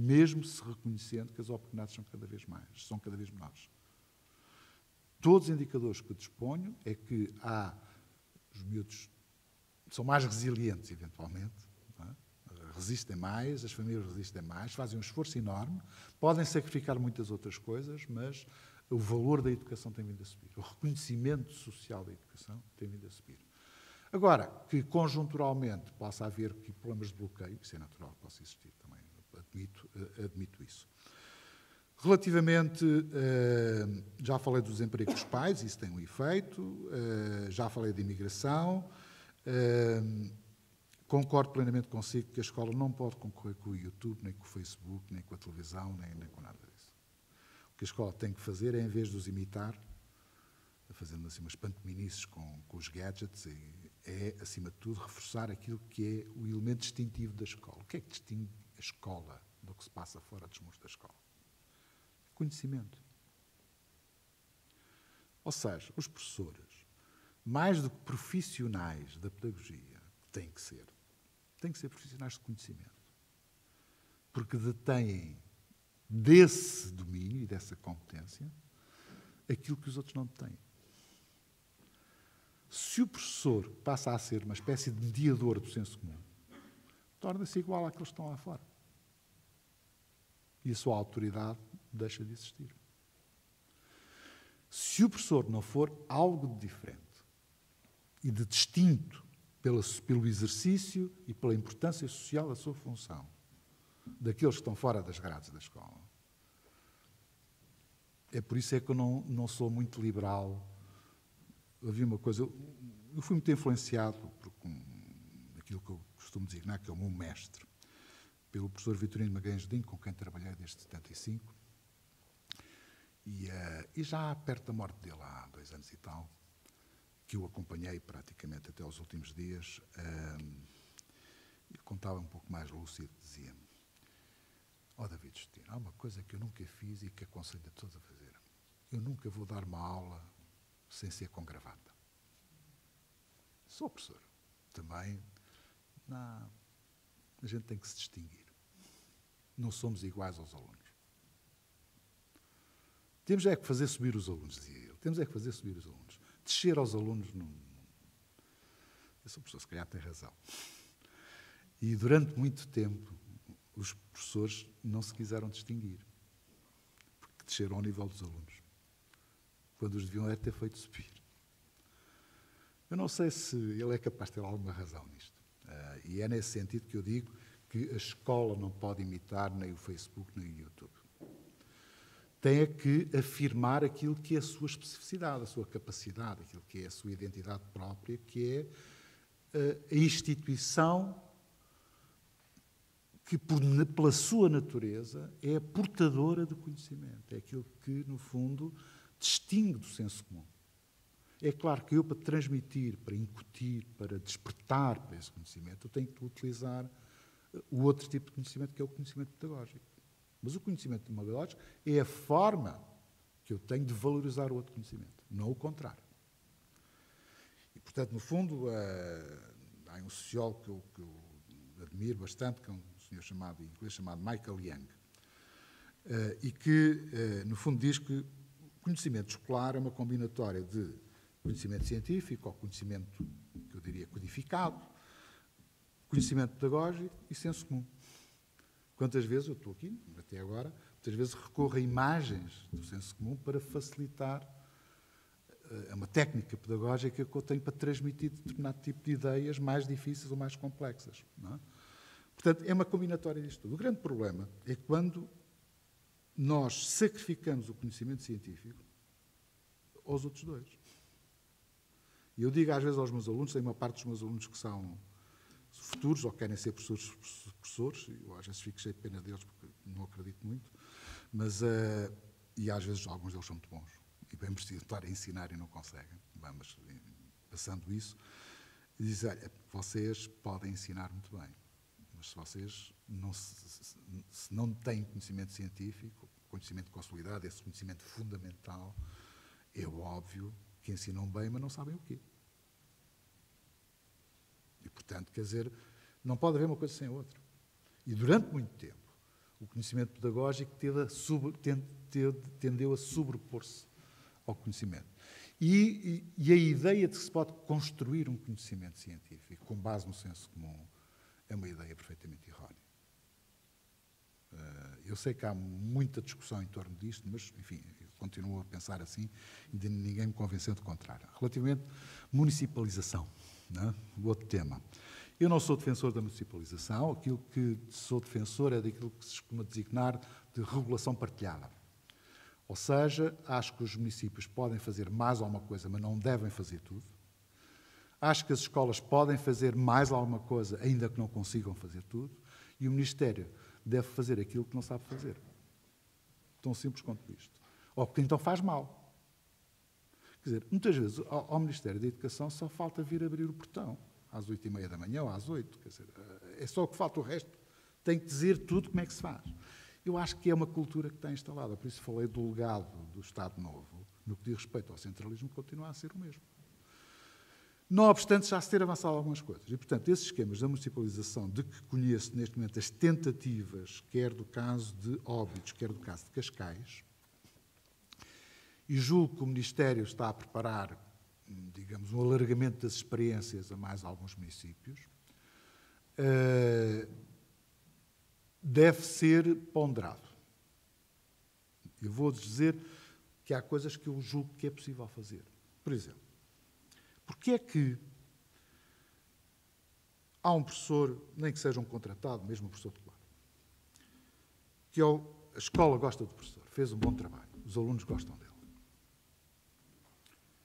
mesmo se reconhecendo que as oportunidades são cada vez menores. Todos os indicadores que eu disponho é que os miúdos são mais resilientes, eventualmente, não é? Resistem mais, as famílias resistem mais, fazem um esforço enorme, podem sacrificar muitas outras coisas, mas o valor da educação tem vindo a subir, o reconhecimento social da educação tem vindo a subir. Agora, que conjunturalmente possa haver aqui problemas de bloqueio, isso é natural que possa existir também, admito isso. Relativamente, já falei do desemprego dos pais, isso tem um efeito, já falei de imigração, concordo plenamente consigo que a escola não pode concorrer com o YouTube, nem com o Facebook, nem com a televisão, nem com nada disso. O que a escola tem que fazer é, em vez de os imitar, fazendo assim umas pantominices com os gadgets, é, acima de tudo, reforçar aquilo que é o elemento distintivo da escola. O que é que distingue a escola do que se passa fora dos muros da escola? Conhecimento. Ou seja, os professores, mais do que profissionais da pedagogia, têm que ser profissionais de conhecimento. Porque detêm desse domínio e dessa competência aquilo que os outros não têm. Se o professor passa a ser uma espécie de mediador do senso comum, torna-se igual àqueles que estão lá fora. E a sua autoridade deixa de existir. Se o professor não for algo de diferente e de distinto pelo exercício e pela importância social da sua função, daqueles que estão fora das grades da escola, é por isso é que eu não sou muito liberal. Havia uma coisa, eu fui muito influenciado por aquilo que eu costumo designar, que é o meu mestre, pelo professor Vitorino Magalhães Godinho, com quem trabalhei desde 75, e já perto da morte dele, há 2 anos e tal, que eu acompanhei praticamente até aos últimos dias, eu contava um pouco mais lúcido, dizia-me: David Justino, há uma coisa que eu nunca fiz e que aconselho a todos a fazer. Eu nunca vou dar uma aula sem ser com gravata. Sou professor. Também, a gente tem que se distinguir. Não somos iguais aos alunos. Temos é que fazer subir os alunos, dizia ele. Temos é que fazer subir os alunos. Descer aos alunos não... Eu sou professor, se calhar tem razão. E durante muito tempo, os professores não se quiseram distinguir, porque desceram ao nível dos alunos, quando os deviam ter feito subir. Eu não sei se ele é capaz de ter alguma razão nisto. E é nesse sentido que eu digo que a escola não pode imitar nem o Facebook nem o YouTube. Tem que afirmar aquilo que é a sua especificidade, a sua capacidade, aquilo que é a sua identidade própria, que é a instituição que, pela sua natureza, é a portadora do conhecimento. É aquilo que, no fundo, distingue do senso comum. É claro que eu, para transmitir, para incutir, para despertar para esse conhecimento, eu tenho que utilizar o outro tipo de conhecimento, que é o conhecimento pedagógico. Mas o conhecimento pedagógico é a forma que eu tenho de valorizar o outro conhecimento, não o contrário. E, portanto, no fundo, há um sociólogo que eu admiro bastante, que é um senhor chamado, em inglês, chamado Michael Young, e que, no fundo, diz que o conhecimento escolar é uma combinatória de conhecimento científico, ou conhecimento, que eu diria, codificado, conhecimento pedagógico e senso comum. Quantas vezes, eu estou aqui, até agora, muitas vezes recorro a imagens do senso comum para facilitar uma técnica pedagógica que eu tenho para transmitir determinado tipo de ideias mais difíceis ou mais complexas. Não é? Portanto, é uma combinatória disto tudo. O grande problema é quando nós sacrificamos o conhecimento científico aos outros dois. E eu digo às vezes aos meus alunos, tem uma parte dos meus alunos que são futuros ou querem ser professores, eu às vezes fico cheio de pena deles porque não acredito muito, mas, e às vezes alguns deles são muito bons e bem precisam estar a ensinar e não conseguem. Bem, mas passando isso, diz: olha, vocês podem ensinar muito bem, mas se vocês se não têm conhecimento científico, conhecimento consolidado, esse conhecimento fundamental, é óbvio que ensinam bem, mas não sabem o quê. E, portanto, quer dizer, não pode haver uma coisa sem a outra. E durante muito tempo, O conhecimento pedagógico tendeu a sobrepor-se ao conhecimento. E a ideia de que se pode construir um conhecimento científico com base no senso comum é uma ideia perfeitamente errónea. Eu sei que há muita discussão em torno disto, mas, enfim, eu continuo a pensar assim e ninguém me convenceu do contrário. Relativamente à municipalização, não é? O outro tema. Eu não sou defensor da municipalização, aquilo que sou defensor é daquilo que se costuma designar de regulação partilhada. Ou seja, acho que os municípios podem fazer mais alguma coisa, mas não devem fazer tudo. Acho que as escolas podem fazer mais alguma coisa, ainda que não consigam fazer tudo. E o Ministério deve fazer aquilo que não sabe fazer. Tão simples quanto isto. Ou porque então faz mal. Quer dizer, muitas vezes ao Ministério da Educação só falta vir abrir o portão às 8h30 da manhã ou às 8h. Quer dizer, é só o que falta, o resto tem que dizer tudo como é que se faz. Eu acho que é uma cultura que está instalada, por isso falei do legado do Estado Novo, no que diz respeito ao centralismo, continua a ser o mesmo. Não obstante, já se ter avançado algumas coisas. E, portanto, esses esquemas da municipalização, de que conheço neste momento as tentativas, quer do caso de Óbidos, quer do caso de Cascais, e julgo que o Ministério está a preparar, digamos, um alargamento das experiências a mais alguns municípios, deve ser ponderado. Eu vou-vos dizer que há coisas que eu julgo que é possível fazer. Por exemplo, porque é que há um professor, nem que seja um contratado, mesmo um professor titular, que a escola gosta do professor, fez um bom trabalho, os alunos gostam dele.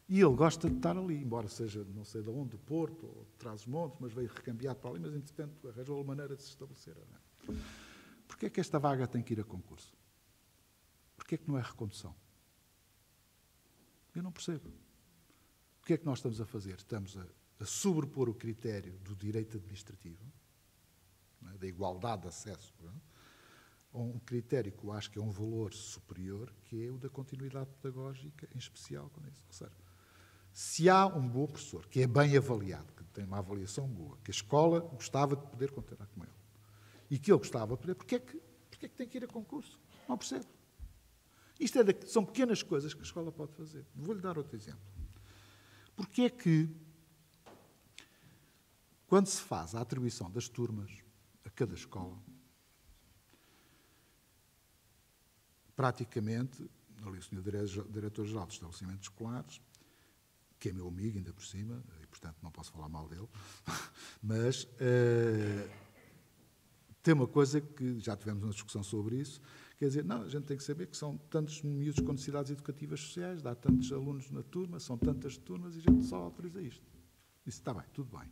E ele gosta de estar ali, embora seja não sei de onde, do Porto, ou de Trás-os-Montes, mas veio recambiado para ali, mas, entretanto, arranjou a maneira de se estabelecer. Porquê é que esta vaga tem que ir a concurso? Porquê é que não é recondução? Eu não percebo. O que é que nós estamos a fazer? Estamos a sobrepor o critério do direito administrativo, não é? Da igualdade de acesso, não é? A um critério que eu acho que é um valor superior, que é o da continuidade pedagógica, em especial com isso. Ou seja, se há um bom professor, que é bem avaliado, que tem uma avaliação boa, que a escola gostava de poder contar com ele, e que ele gostava de poder, porquê é que tem que ir a concurso? Não percebo. Isto são pequenas coisas que a escola pode fazer. Vou-lhe dar outro exemplo. Porquê é que, quando se faz a atribuição das turmas a cada escola, praticamente, ali o Sr. Diretor-Geral dos Estabelecimentos Escolares, que é meu amigo ainda por cima, e portanto não posso falar mal dele, mas tem uma coisa que já tivemos uma discussão sobre isso, quer dizer, não, a gente tem que saber que são tantos miúdos com necessidades educativas sociais, dá tantos alunos na turma, são tantas turmas e a gente só autoriza isto. Isso está bem, tudo bem.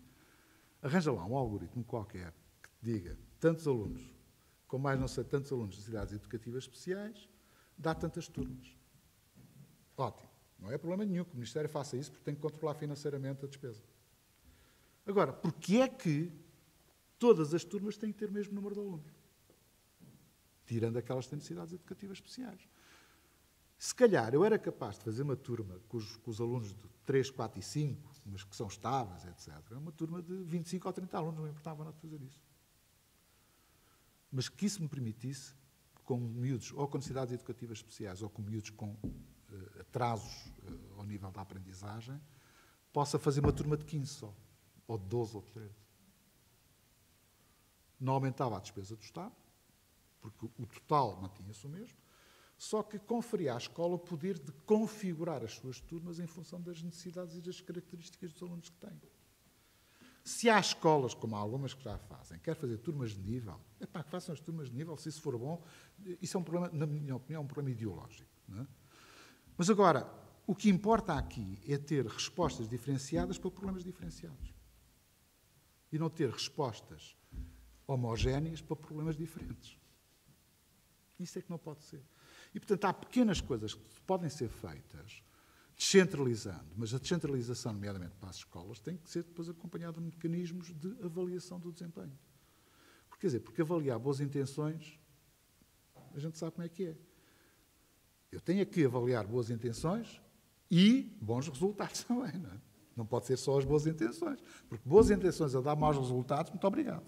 Arranja lá um algoritmo qualquer que diga tantos alunos, com mais não sei tantos alunos de necessidades educativas especiais, dá tantas turmas. Ótimo. Não é problema nenhum que o Ministério faça isso, porque tem que controlar financeiramente a despesa. Agora, porquê é que todas as turmas têm que ter o mesmo número de alunos? Tirando aquelas que têm necessidades educativas especiais. Se calhar eu era capaz de fazer uma turma com os alunos de 3, 4 e 5, mas que são estáveis, etc. Uma turma de 25 ou 30 alunos, não importava nada de fazer isso. Mas que isso me permitisse, com miúdos ou com necessidades educativas especiais ou com miúdos com atrasos ao nível da aprendizagem, possa fazer uma turma de 15 só, ou de 12 ou de 13. Não aumentava a despesa do Estado, porque o total mantinha-se o mesmo, só que conferia à escola o poder de configurar as suas turmas em função das necessidades e das características dos alunos que têm. Se há escolas, como há algumas que já fazem, quer fazer turmas de nível, que façam as turmas de nível, se isso for bom, isso é um problema, na minha opinião, é um problema ideológico. Não é? Mas agora, o que importa aqui é ter respostas diferenciadas para problemas diferenciados. E não ter respostas homogéneas para problemas diferentes. Isso é que não pode ser. E, portanto, há pequenas coisas que podem ser feitas descentralizando, mas a descentralização, nomeadamente para as escolas, tem que ser depois acompanhada de mecanismos de avaliação do desempenho. Quer dizer, porque avaliar boas intenções, a gente sabe como é que é. Eu tenho que avaliar boas intenções e bons resultados também, não é? Não pode ser só as boas intenções, porque boas intenções a dar maus resultados, muito obrigado.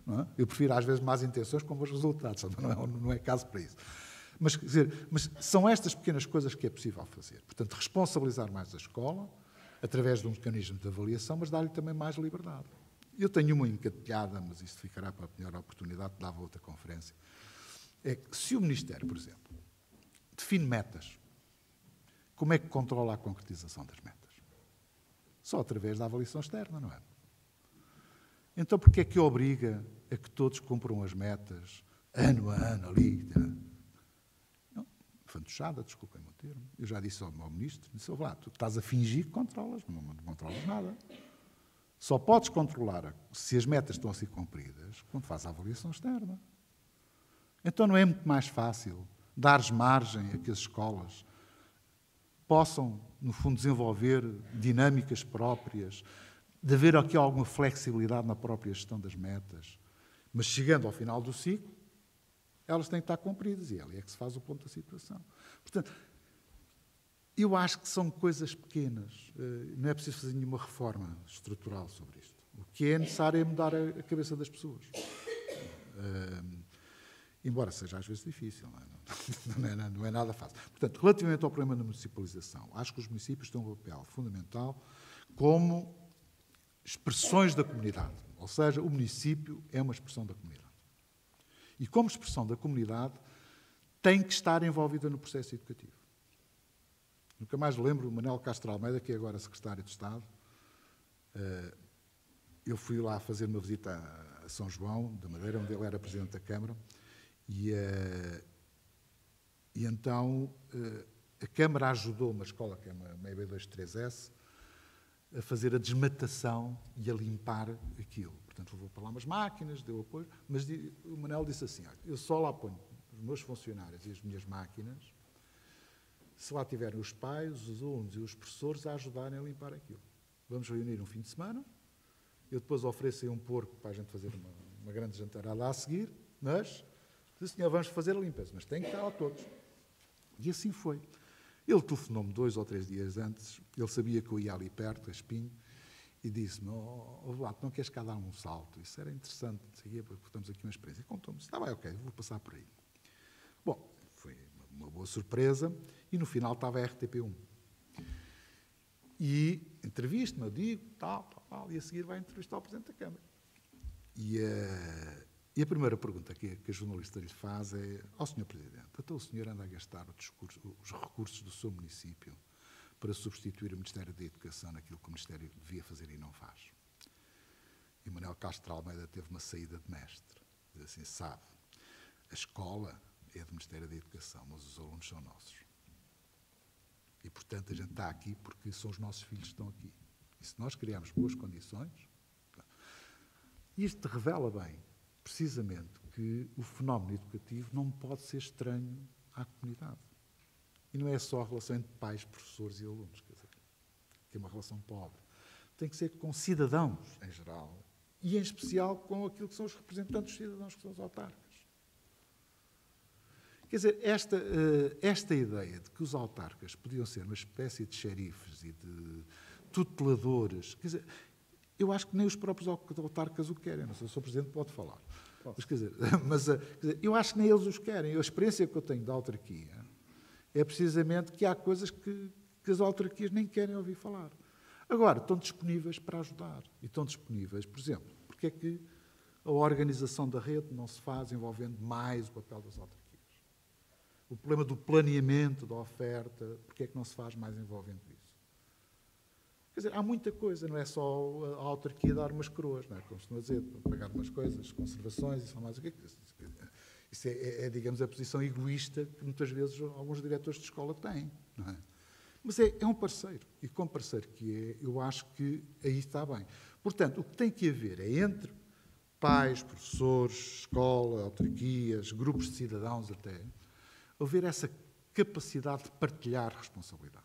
Não é? Eu prefiro, às vezes, más intenções com bons resultados, não é caso para isso. Mas, quer dizer, mas são estas pequenas coisas que é possível fazer. Portanto, responsabilizar mais a escola, através de um mecanismo de avaliação, mas dar-lhe também mais liberdade. Eu tenho uma encadeada, mas isto ficará para a melhor oportunidade, dava outra conferência. É que se o Ministério, por exemplo, define metas, como é que controla a concretização das metas? Só através da avaliação externa, não é? Então, porquê é que obriga a que todos cumpram as metas, ano a ano, ali? Não, fantochada, desculpem-me o termo. Eu já disse ao meu ministro, disse, lá, tu estás a fingir que controlas, não controlas nada. Só podes controlar se as metas estão a ser cumpridas quando fazes a avaliação externa. Então não é muito mais fácil dares margem a que as escolas possam, no fundo, desenvolver dinâmicas próprias, de haver aqui alguma flexibilidade na própria gestão das metas, mas chegando ao final do ciclo, elas têm que estar cumpridas e ali é que se faz o ponto da situação. Portanto, eu acho que são coisas pequenas, não é preciso fazer nenhuma reforma estrutural sobre isto. O que é necessário é mudar a cabeça das pessoas. Embora seja às vezes difícil, não é nada fácil. Portanto, relativamente ao problema da municipalização, acho que os municípios têm um papel fundamental como expressões da comunidade. Ou seja, o município é uma expressão da comunidade. E como expressão da comunidade, tem que estar envolvida no processo educativo. Nunca mais lembro o Manuel Castro Almeida, que é agora secretário de Estado. Eu fui lá fazer uma visita a São João, da Madeira, onde ele era presidente da Câmara, e então a Câmara ajudou uma escola, que é uma EB23S, a fazer a desmatação e a limpar aquilo. Portanto, levou para lá umas máquinas, deu apoio, mas o Manuel disse assim, eu só lá ponho os meus funcionários e as minhas máquinas se lá tiverem os pais, os alunos e os professores a ajudarem a limpar aquilo. Vamos reunir um fim de semana, eu depois ofereço aí um porco para a gente fazer uma grande jantarada a seguir, mas, sim senhor, vamos fazer a limpeza, mas tem que estar lá todos. E assim foi. Ele telefonou-me 2 ou 3 dias antes, ele sabia que eu ia ali perto, a Espinho, e disse-me, Vlado, não queres cá dar um salto? Isso era interessante, porque temos aqui uma experiência. Contou-me, está bem, ok, vou passar por aí. Bom, foi uma boa surpresa, e no final estava a RTP1. E entrevista-me, eu digo, tal, e a seguir vai entrevistar o Presidente da Câmara. E a primeira pergunta que a jornalista lhe faz é, Sr. Presidente, então o senhor anda a gastar os recursos do seu município para substituir o Ministério da Educação naquilo que o Ministério devia fazer e não faz? E o Manuel Castro Almeida teve uma saída de mestre. Diz assim, sabe, a escola é do Ministério da Educação, mas os alunos são nossos. E, portanto, a gente está aqui porque são os nossos filhos que estão aqui. E se nós criarmos boas condições... Isto revela bem, precisamente, que o fenómeno educativo não pode ser estranho à comunidade. E não é só a relação entre pais, professores e alunos, quer dizer, que é uma relação pobre. Tem que ser com cidadãos, em geral, e, em especial, com aquilo que são os representantes dos cidadãos, que são os autarcas. Quer dizer, esta ideia de que os autarcas podiam ser uma espécie de xerifes e de tuteladores, quer dizer, eu acho que nem os próprios autarcas o querem. Não sei se o Sr. Presidente pode falar. Mas, quer dizer, eu acho que nem eles os querem. A experiência que eu tenho da autarquia é precisamente que há coisas que as autarquias nem querem ouvir falar. Agora, estão disponíveis para ajudar. E estão disponíveis, por exemplo, porque é que a organização da rede não se faz envolvendo mais o papel das autarquias? O problema do planeamento da oferta, porque é que não se faz mais envolvendo isso? Quer dizer, há muita coisa, não é só a autarquia dar umas coroas, não é? Como costuma dizer, pagar umas coisas, conservações e só mais o quê? Isso digamos, a posição egoísta que muitas vezes alguns diretores de escola têm, não é? Mas é um parceiro, e como parceiro que é, eu acho que aí está bem. Portanto, o que tem que haver é entre pais, professores, escola, autarquias, grupos de cidadãos até, haver essa capacidade de partilhar responsabilidade.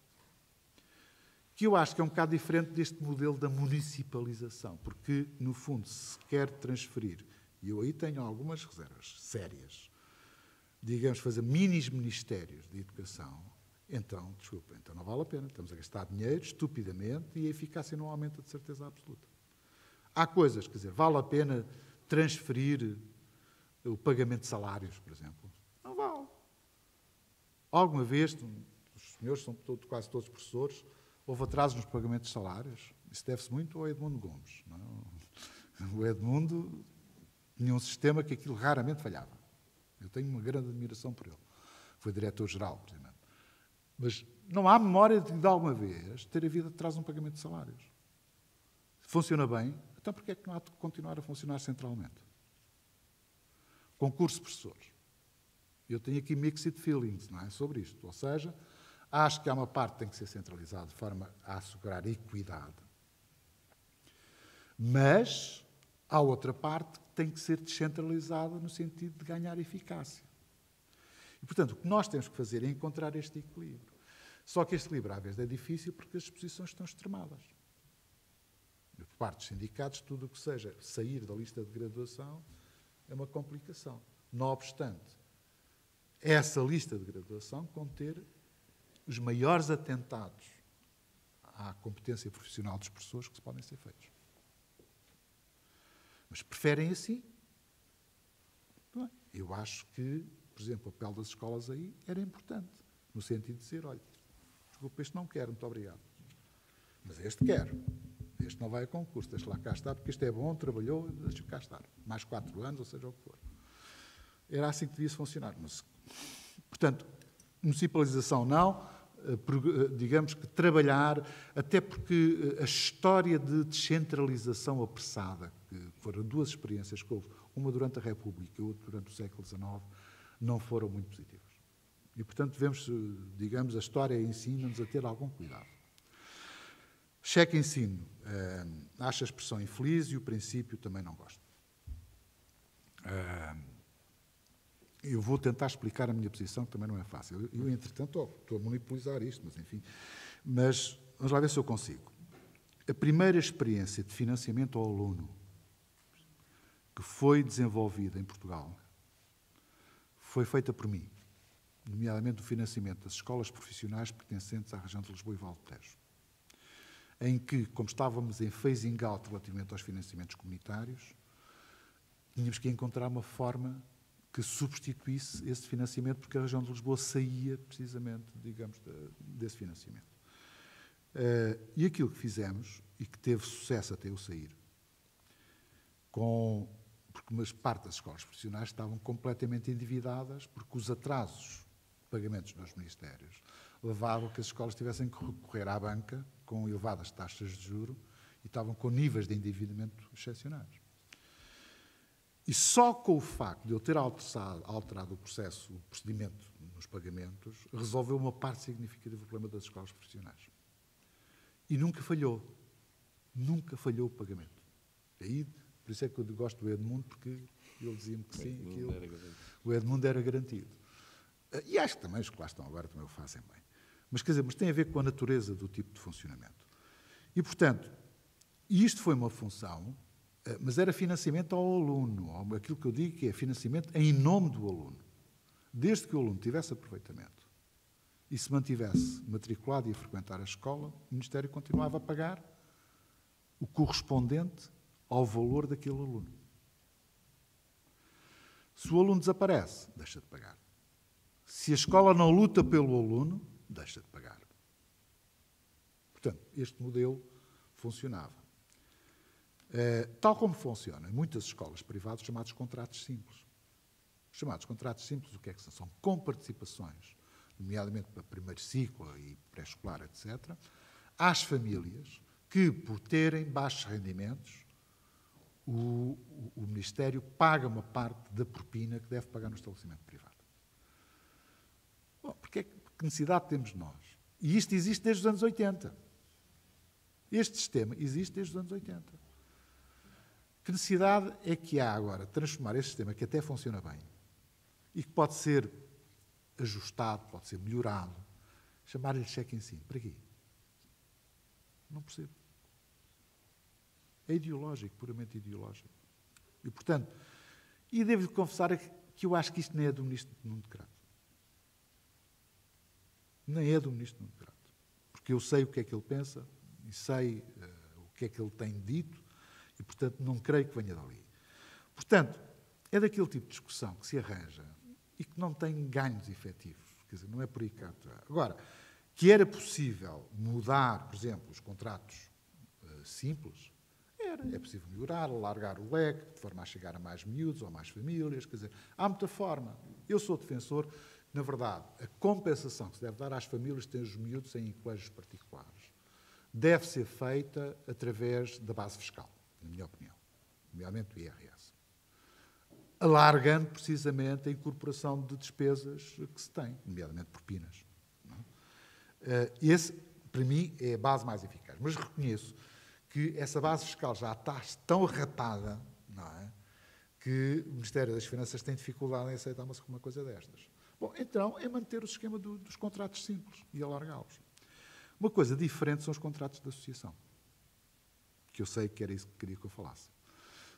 Que eu acho que é um bocado diferente deste modelo da municipalização, porque, no fundo, se quer transferir, e eu aí tenho algumas reservas sérias, digamos, fazer minis-ministérios de educação, então, desculpa, então não vale a pena. Estamos a gastar dinheiro estupidamente e a eficácia não aumenta de certeza absoluta. Há coisas, quer dizer, vale a pena transferir o pagamento de salários, por exemplo. Não vale. Alguma vez, os senhores são quase todos professores, houve atrasos nos pagamentos de salários. Isso deve-se muito ao Edmundo Gomes. Não é? O Edmundo tinha um sistema que aquilo raramente falhava. Eu tenho uma grande admiração por ele. Foi diretor-geral, precisamente. Mas não há memória de alguma vez ter havido atraso no pagamento de salários. Funciona bem, então porquê é que não há de continuar a funcionar centralmente? Concurso de professores. Eu tenho aqui mixed feelings, não é, sobre isto. Ou seja, acho que há uma parte que tem que ser centralizada de forma a assegurar a equidade. Mas há outra parte que tem que ser descentralizada no sentido de ganhar eficácia. E, portanto, o que nós temos que fazer é encontrar este equilíbrio. Só que este equilíbrio, às vezes, é difícil porque as posições estão extremadas. Por parte dos sindicatos, tudo o que seja sair da lista de graduação é uma complicação. Não obstante, essa lista de graduação conter os maiores atentados à competência profissional dos professores que podem ser feitos. Mas preferem assim? Bem, eu acho que, por exemplo, o papel das escolas aí era importante, no sentido de dizer, olha, desculpa, este não quer, muito obrigado. Mas este quer. Este não vai a concurso, deixa lá cá estar, porque este é bom, trabalhou, deixa cá estar. Mais 4 anos, ou seja o que for. Era assim que devia funcionar. Mas, portanto, municipalização não, digamos que trabalhar, até porque a história de descentralização apressada, que foram 2 experiências que houve, uma durante a República e outra durante o século XIX, não foram muito positivas. E, portanto, devemos, digamos, a história ensina-nos a ter algum cuidado. Cheque ensino, acho a expressão infeliz e o princípio também não gosto. Eu vou tentar explicar a minha posição, que também não é fácil. Eu entretanto, estou a monopolizar isto, mas enfim. Mas vamos lá ver se eu consigo. A primeira experiência de financiamento ao aluno que foi desenvolvida em Portugal foi feita por mim, nomeadamente o financiamento das escolas profissionais pertencentes à região de Lisboa e Vale do Tejo, em que, como estávamos em phasing out relativamente aos financiamentos comunitários, tínhamos que encontrar uma forma que substituísse esse financiamento, porque a região de Lisboa saía, precisamente, digamos, desse financiamento. E aquilo que fizemos, e que teve sucesso até eu sair, porque uma parte das escolas profissionais estavam completamente endividadas, porque os atrasos de pagamentos dos ministérios levavam a que as escolas tivessem que recorrer à banca com elevadas taxas de juros e estavam com níveis de endividamento excepcionais. E só com o facto de eu ter alterado o procedimento nos pagamentos, resolveu uma parte significativa do problema das escolas profissionais. E nunca falhou. Nunca falhou o pagamento. Aí, por isso é que eu gosto do Edmundo, porque ele dizia-me que sim, o Edmundo era garantido. E acho que também os que lá estão agora também o fazem bem. Mas, quer dizer, mas tem a ver com a natureza do tipo de funcionamento. E, portanto, isto foi uma função, mas era financiamento ao aluno, aquilo que eu digo que é financiamento em nome do aluno. Desde que o aluno tivesse aproveitamento e se mantivesse matriculado e a frequentar a escola, o Ministério continuava a pagar o correspondente ao valor daquele aluno. Se o aluno desaparece, deixa de pagar. Se a escola não luta pelo aluno, deixa de pagar. Portanto, este modelo funcionava. Tal como funciona em muitas escolas privadas, chamados contratos simples. Os chamados contratos simples, o que é que são? São com participações, nomeadamente para primeiro ciclo e pré-escolar, etc., às famílias que, por terem baixos rendimentos, o Ministério paga uma parte da propina que deve pagar no estabelecimento privado. Bom, que necessidade temos nós? E isto existe desde os anos 80. Este sistema existe desde os anos 80. Que necessidade é que há agora de transformar este sistema, que até funciona bem, e que pode ser ajustado, pode ser melhorado, chamar-lhe cheque ensino? Para quê? Não percebo. É ideológico, puramente ideológico. E, portanto, devo-lhe confessar que eu acho que isto nem é do Ministro Nuno de Crato. Nem é do Ministro Nuno de Crato. Porque eu sei o que é que ele pensa e sei o que é que ele tem dito e, portanto, não creio que venha dali. Portanto, é daquele tipo de discussão que se arranja e que não tem ganhos efetivos. Quer dizer, não é por aí que agora, que era possível mudar, por exemplo, os contratos simples, é possível melhorar, alargar o leque, de forma a chegar a mais miúdos ou mais famílias, quer dizer, há muita forma. Eu sou defensor, na verdade, a compensação que se deve dar às famílias que têm os miúdos em colégios particulares deve ser feita através da base fiscal, na minha opinião, nomeadamente do IRS. Alargando precisamente a incorporação de despesas que se tem, nomeadamente propinas. Não é? Esse, para mim, é a base mais eficaz. Mas reconheço que essa base fiscal já está tão rapada, não é? Que o Ministério das Finanças tem dificuldade em aceitar uma coisa destas. Bom, então é manter o esquema dos contratos simples e alargá-los. Uma coisa diferente são os contratos de associação, que eu sei que era isso que queria que eu falasse,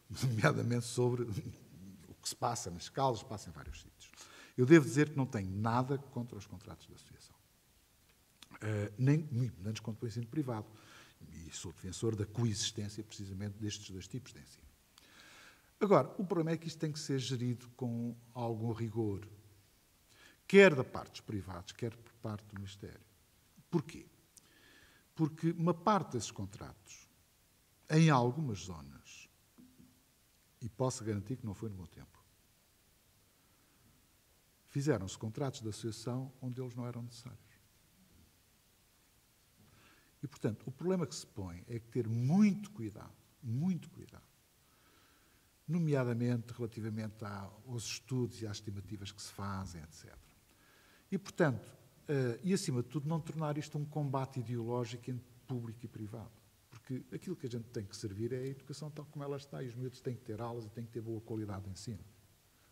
nomeadamente sobre o que se passa nas Caldas, passa em vários sítios. Eu devo dizer que não tenho nada contra os contratos de associação, nem muito menos contra o ensino privado, e sou defensor da coexistência precisamente destes dois tipos de ensino. Agora, o problema é que isto tem que ser gerido com algum rigor, quer da parte dos privados, quer por parte do Ministério. Porquê? Porque uma parte desses contratos, em algumas zonas, e posso garantir que não foi no meu tempo, fizeram-se contratos de associação onde eles não eram necessários. E, portanto, o problema que se põe é que ter muito cuidado, nomeadamente relativamente aos estudos e às estimativas que se fazem, etc. E, portanto, e acima de tudo, não tornar isto um combate ideológico entre público e privado. Porque aquilo que a gente tem que servir é a educação tal como ela está, e os miúdos têm que ter aulas e têm que ter boa qualidade de ensino.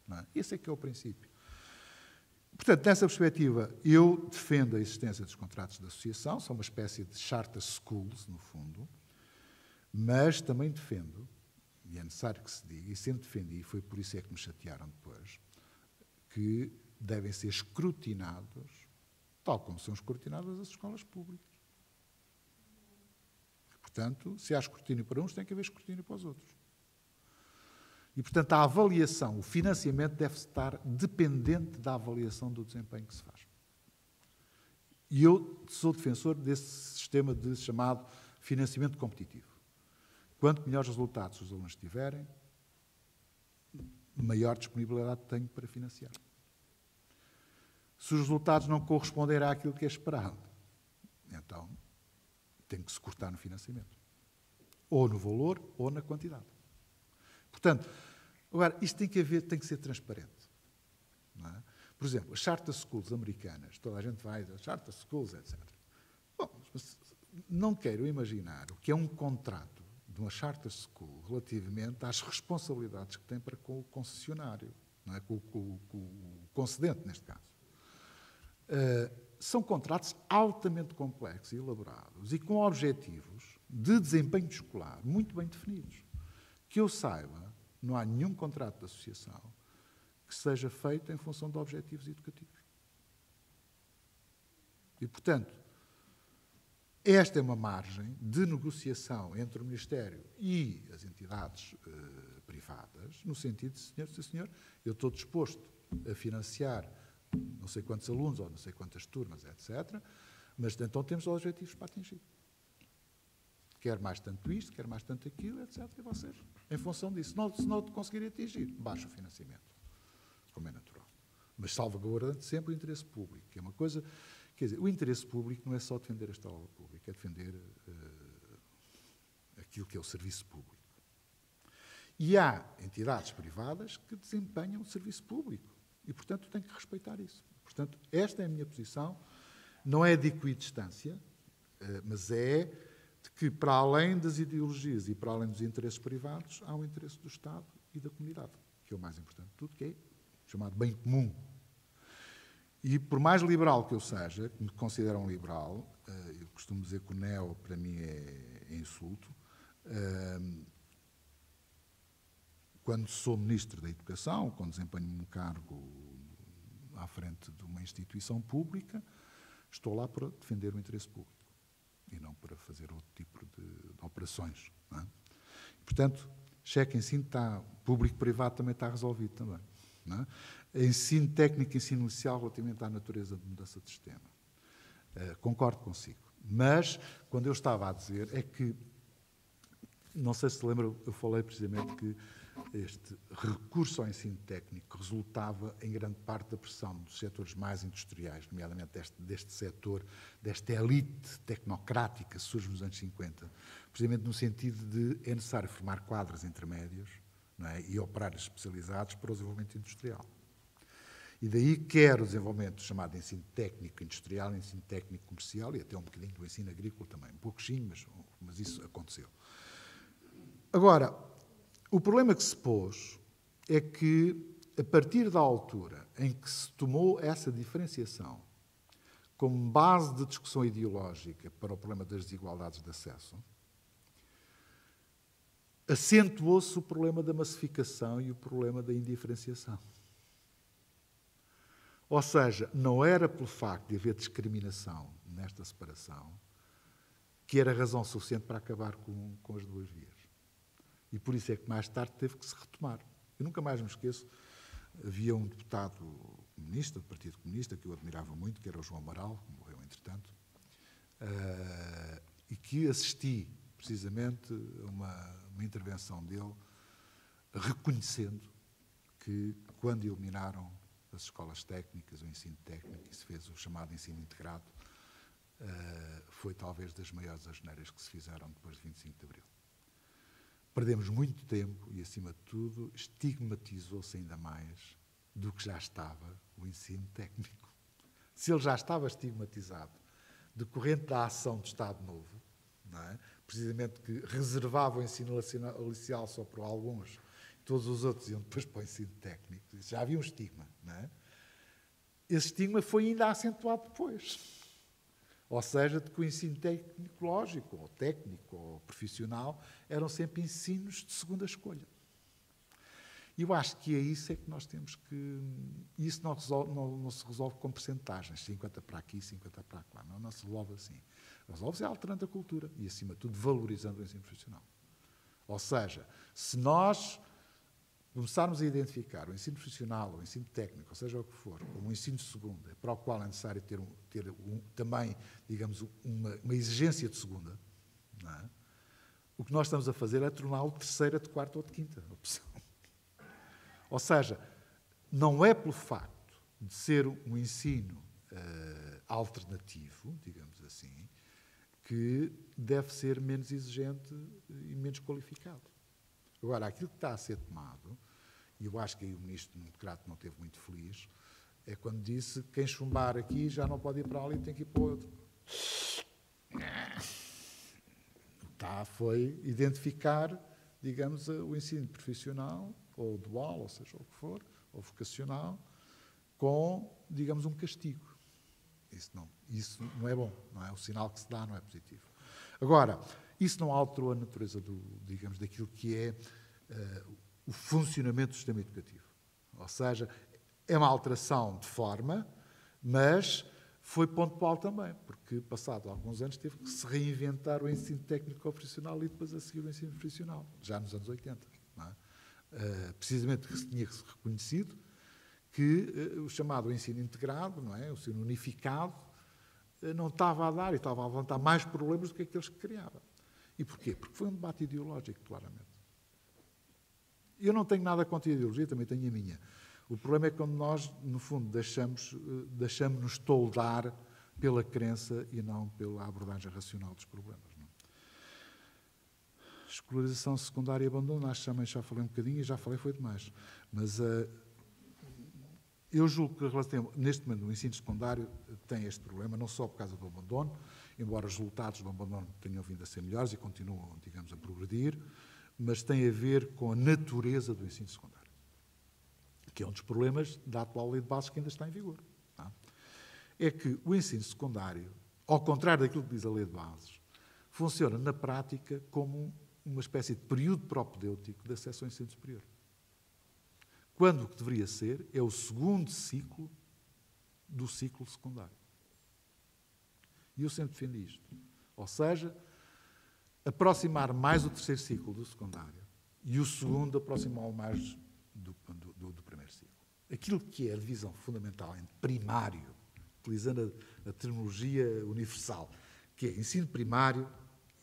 Não é? Esse é que é o princípio. Portanto, nessa perspectiva, eu defendo a existência dos contratos de associação, são uma espécie de charter schools, no fundo, mas também defendo, e é necessário que se diga, e sempre defendi, e foi por isso é que me chatearam depois, que devem ser escrutinados, tal como são escrutinadas as escolas públicas. Portanto, se há escrutínio para uns, tem que haver escrutínio para os outros. E, portanto, a avaliação, o financiamento deve estar dependente da avaliação do desempenho que se faz. E eu sou defensor desse sistema de chamado financiamento competitivo. Quanto melhores resultados os alunos tiverem, maior disponibilidade tenho para financiar. Se os resultados não corresponderem àquilo que é esperado, então tem que se cortar no financiamento. Ou no valor, ou na quantidade. Portanto, agora, isto tem que ser transparente. Não é? Por exemplo, as charter schools americanas, toda a gente vai às charter schools, etc. Bom, não quero imaginar o que é um contrato de uma charter school relativamente às responsabilidades que tem para com o concessionário, não é? Com o concedente, neste caso. São contratos altamente complexos e elaborados e com objetivos de desempenho escolar muito bem definidos. Que eu saiba, não há nenhum contrato de associação que seja feito em função de objetivos educativos. E, portanto, esta é uma margem de negociação entre o Ministério e as entidades privadas, no sentido de, senhor, eu estou disposto a financiar não sei quantos alunos ou não sei quantas turmas, etc., mas então temos objetivos para atingir. Quer mais tanto isto, quer mais tanto aquilo, etc., e vocês, em função disso, se não conseguirem atingir, baixa o financiamento, como é natural. Mas salvaguardando sempre o interesse público, que é uma coisa. Quer dizer, o interesse público não é só defender a escola pública, é defender aquilo que é o serviço público. E há entidades privadas que desempenham o serviço público e, portanto, tem que respeitar isso. Portanto, esta é a minha posição. Não é de equidistância, mas é de que, para além das ideologias e para além dos interesses privados, há o interesse do Estado e da comunidade, que é o mais importante de tudo, que é chamado bem comum. E por mais liberal que eu seja, que me consideram liberal, eu costumo dizer que o neo para mim é insulto, quando sou Ministro da Educação, quando desempenho um cargo à frente de uma instituição pública, estou lá para defender o interesse público e não para fazer outro tipo de operações. Não é? Portanto, cheque ensino está, público-privado também está resolvido também. Não é? Ensino técnico e ensino inicial relativamente à natureza de mudança de sistema. Concordo consigo. Mas, quando eu estava a dizer, é que, não sei se lembra, eu falei precisamente que este recurso ao ensino técnico resultava em grande parte da pressão dos setores mais industriais, nomeadamente deste setor, desta elite tecnocrática que surge nos anos 50, precisamente no sentido de é necessário formar quadros intermédios, não é? E operários especializados para o desenvolvimento industrial. E daí quer o desenvolvimento chamado ensino técnico industrial, ensino técnico comercial e até um bocadinho do ensino agrícola também, um pouquinho, mas isso aconteceu. Agora, o problema que se pôs é que, a partir da altura em que se tomou essa diferenciação como base de discussão ideológica para o problema das desigualdades de acesso, acentuou-se o problema da massificação e o problema da indiferenciação. Ou seja, não era pelo facto de haver discriminação nesta separação que era razão suficiente para acabar com as duas vias. E por isso é que mais tarde teve que se retomar. Eu nunca mais me esqueço, havia um deputado comunista, do Partido Comunista, que eu admirava muito, que era o João Amaral, que morreu entretanto, e que assisti precisamente a uma intervenção dele, reconhecendo que quando eliminaram as escolas técnicas, o ensino técnico, e se fez o chamado ensino integrado, foi talvez das maiores asneiras que se fizeram depois de 25 de Abril. Perdemos muito tempo e, acima de tudo, estigmatizou-se ainda mais do que já estava o ensino técnico. Se ele já estava estigmatizado, decorrente da ação do Estado Novo, não é? Precisamente que reservava o ensino licencial só para alguns, todos os outros iam depois para o ensino técnico, já havia um estigma. Não é? Esse estigma foi ainda acentuado depois. Ou seja, de que o ensino tecnológico, ou técnico, ou profissional, eram sempre ensinos de segunda escolha. E eu acho que é isso que nós temos que... Isso não se resolve com percentagens, 50 para aqui, 50 para lá. Não se resolve assim. Resolve-se alterando a cultura e, acima de tudo, valorizando o ensino profissional. Ou seja, se nós começarmos a identificar o ensino profissional, o ensino técnico, ou seja o que for, como um ensino de segunda, para o qual é necessário ter também, digamos, uma exigência de segunda, não é? O que nós estamos a fazer é torná-lo de terceira, de quarta ou de quinta opção. Ou seja, não é pelo facto de ser um ensino alternativo, digamos assim, que deve ser menos exigente e menos qualificado. Agora, aquilo que está a ser tomado, e eu acho que aí o ministro democrata não esteve muito feliz, é quando disse que quem chumbar aqui já não pode ir para ali, tem que ir para o outro. Foi identificar, digamos, o ensino profissional, ou dual, ou seja o que for, ou vocacional, com, digamos, um castigo. Isso não é bom, não é? O sinal que se dá não é positivo. Agora, isso não alterou a natureza, digamos, daquilo que é o funcionamento do sistema educativo. Ou seja, é uma alteração de forma, mas foi pontual também, porque, passado alguns anos, teve que se reinventar o ensino técnico-profissional e depois a seguir o ensino profissional, já nos anos 80. Não é? Precisamente que se tinha reconhecido que o chamado ensino integrado, não é? O ensino unificado, não estava a dar e estava a levantar mais problemas do que aqueles que criava. E porquê? Porque foi um debate ideológico, claramente. Eu não tenho nada contra a ideologia, também tenho a minha. O problema é quando nós, no fundo, deixamos-nos toldar pela crença e não pela abordagem racional dos problemas. Não é? Escolarização secundária e abandono, acho que também já falei um bocadinho e já falei foi demais. Mas eu julgo que, neste momento, o ensino secundário tem este problema, não só por causa do abandono, embora os resultados do abandono tenham vindo a ser melhores e continuam, digamos, a progredir, mas tem a ver com a natureza do ensino secundário, que é um dos problemas da atual lei de bases que ainda está em vigor. Tá? É que o ensino secundário, ao contrário daquilo que diz a lei de bases, funciona na prática como uma espécie de período propedêutico de acesso ao ensino superior. Quando o que deveria ser é o segundo ciclo do ciclo secundário. E eu sempre defendi isto. Ou seja, aproximar mais o terceiro ciclo do secundário e o segundo aproximá-lo mais do primeiro ciclo. Aquilo que é a divisão fundamental entre primário, utilizando a terminologia universal, que é ensino primário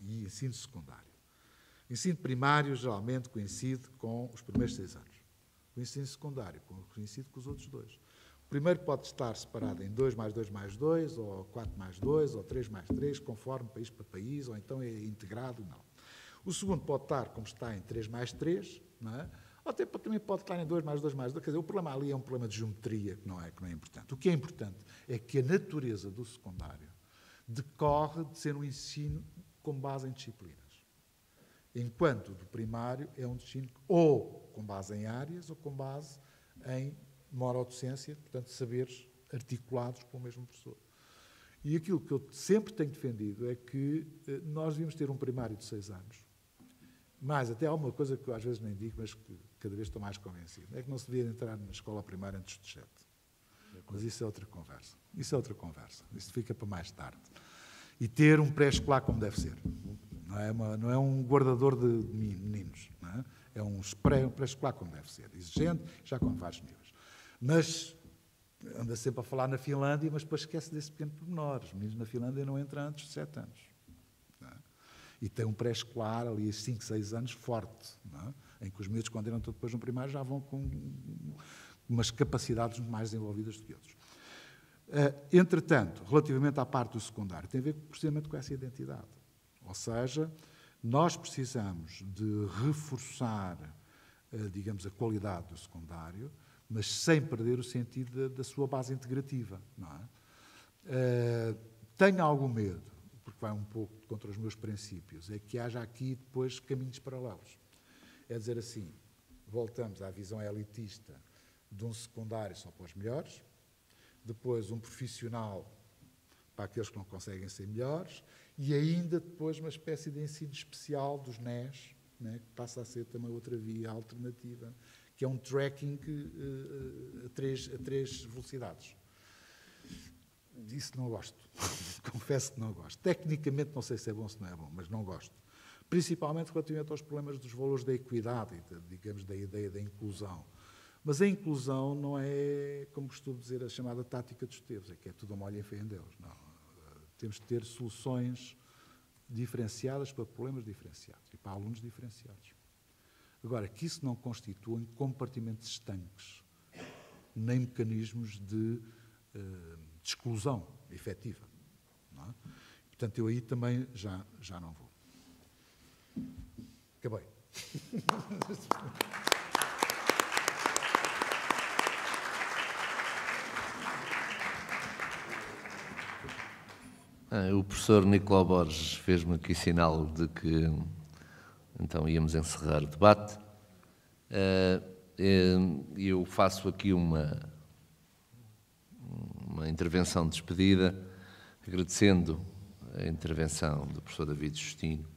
e ensino secundário. O ensino primário geralmente coincide com os primeiros 6 anos. O ensino secundário coincide com os outros 2. O primeiro pode estar separado em 2 mais 2 mais 2, ou 4 mais 2, ou 3 mais 3, conforme país para país, ou então é integrado, não. O segundo pode estar, como está, em 3 mais 3, não é? Ou até também pode estar em 2 mais 2 mais 2. Quer dizer, o problema ali é um problema de geometria que não é importante. O que é importante é que a natureza do secundário decorre de ser um ensino com base em disciplinas. Enquanto o do primário é um ensino ou com base em áreas ou com base em morodocência, portanto, saberes articulados com o mesmo professor. E aquilo que eu sempre tenho defendido é que nós devíamos ter um primário de 6 anos. Mas até há uma coisa que eu às vezes nem digo, mas que cada vez estou mais convencido, é que não se devia entrar na escola primária antes dos 7. Mas isso é outra conversa. Isso é outra conversa. Isso fica para mais tarde. E ter um pré-escolar como deve ser. Não é um guardador de meninos. Não é? É um pré-escolar como deve ser. Exigente, já com vários níveis. Mas anda sempre a falar na Finlândia, mas depois esquece desse pequeno pormenor. Os meninos na Finlândia não entram antes de 7 anos. Não é? E tem um pré-escolar ali, 5, 6 anos, forte. Não é? Em que os miúdos, quando entram depois no primário, já vão com umas capacidades mais desenvolvidas do que outros. Entretanto, relativamente à parte do secundário, tem a ver precisamente com essa identidade. Ou seja, nós precisamos de reforçar, digamos, a qualidade do secundário, mas sem perder o sentido da sua base integrativa. Não é? Tenho algum medo, porque vai um pouco contra os meus princípios, é que haja aqui depois caminhos paralelos. É dizer assim, voltamos à visão elitista de um secundário só para os melhores, depois um profissional para aqueles que não conseguem ser melhores, e ainda depois uma espécie de ensino especial dos NES, né, que passa a ser também outra via alternativa, que é um tracking a três velocidades. Disso não gosto. Confesso que não gosto. Tecnicamente não sei se é bom ou se não é bom, mas não gosto. Principalmente relativamente aos problemas dos valores da equidade, digamos, da ideia da inclusão. Mas a inclusão não é, como costumo dizer, a chamada tática dos teus, é que é tudo a molho e fé em Deus. Não. Temos de ter soluções diferenciadas para problemas diferenciados e para alunos diferenciados. Agora, que isso não constitui compartimentos estanques, nem mecanismos de exclusão efetiva. Não é? Portanto, eu aí também já não vou. Acabei. O professor Nicolau Borges fez-me aqui sinal de que então íamos encerrar o debate. Eu faço aqui uma intervenção de despedida, agradecendo a intervenção do professor David Justino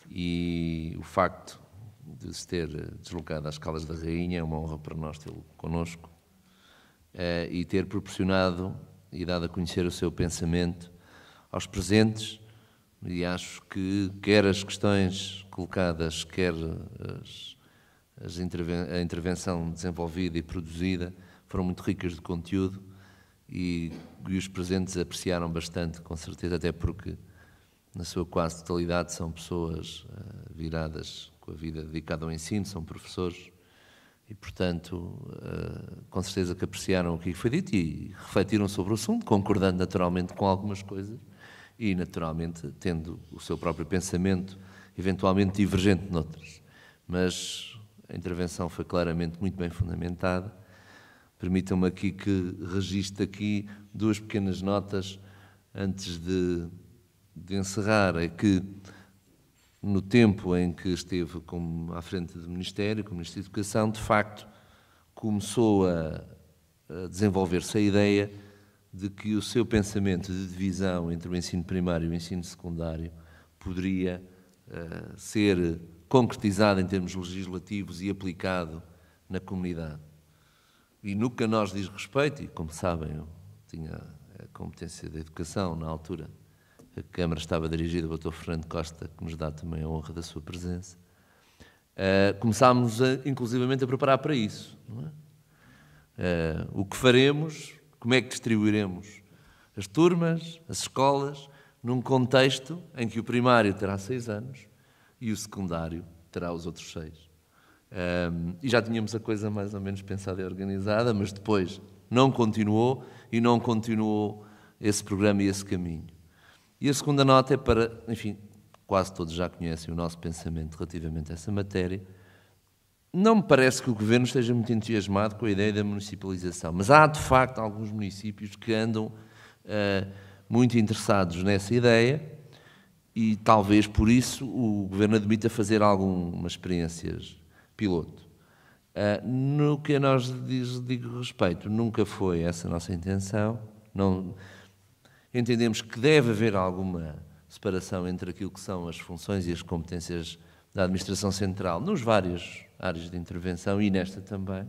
e o facto de se ter deslocado às Caldas da Rainha, é uma honra para nós tê-lo connosco, e ter proporcionado e dado a conhecer o seu pensamento aos presentes, e acho que quer as questões colocadas, quer a intervenção desenvolvida e produzida foram muito ricas de conteúdo e os presentes apreciaram bastante, com certeza, até porque na sua quase totalidade são pessoas viradas com a vida dedicada ao ensino, são professores e, portanto, com certeza que apreciaram o que foi dito e refletiram sobre o assunto, concordando naturalmente com algumas coisas e, naturalmente, tendo o seu próprio pensamento, eventualmente divergente noutras. Mas a intervenção foi claramente muito bem fundamentada. Permitam-me aqui que registre aqui 2 pequenas notas antes de encerrar. É que, no tempo em que esteve à frente do Ministério, como Ministro da Educação, de facto, começou a desenvolver-se a ideia de que o seu pensamento de divisão entre o ensino primário e o ensino secundário poderia ser concretizado em termos legislativos e aplicado na comunidade. E no que a nós diz respeito, e como sabem, eu tinha a competência da educação na altura, a Câmara estava dirigida ao Dr. Fernando Costa, que nos dá também a honra da sua presença, Começámos, inclusivamente, a preparar para isso. Não é? O que faremos, como é que distribuiremos as turmas, as escolas, num contexto em que o primário terá 6 anos e o secundário terá os outros 6. E já tínhamos a coisa mais ou menos pensada e organizada, mas depois não continuou esse programa e esse caminho. E a segunda nota é para, enfim, quase todos já conhecem o nosso pensamento relativamente a essa matéria. Não me parece que o Governo esteja muito entusiasmado com a ideia da municipalização, mas há, de facto, alguns municípios que andam muito interessados nessa ideia e, talvez, por isso, o Governo admita fazer algumas experiências piloto. No que a nós digo respeito, nunca foi essa a nossa intenção. Não, entendemos que deve haver alguma separação entre aquilo que são as funções e as competências da Administração Central nos várias áreas de intervenção e nesta também,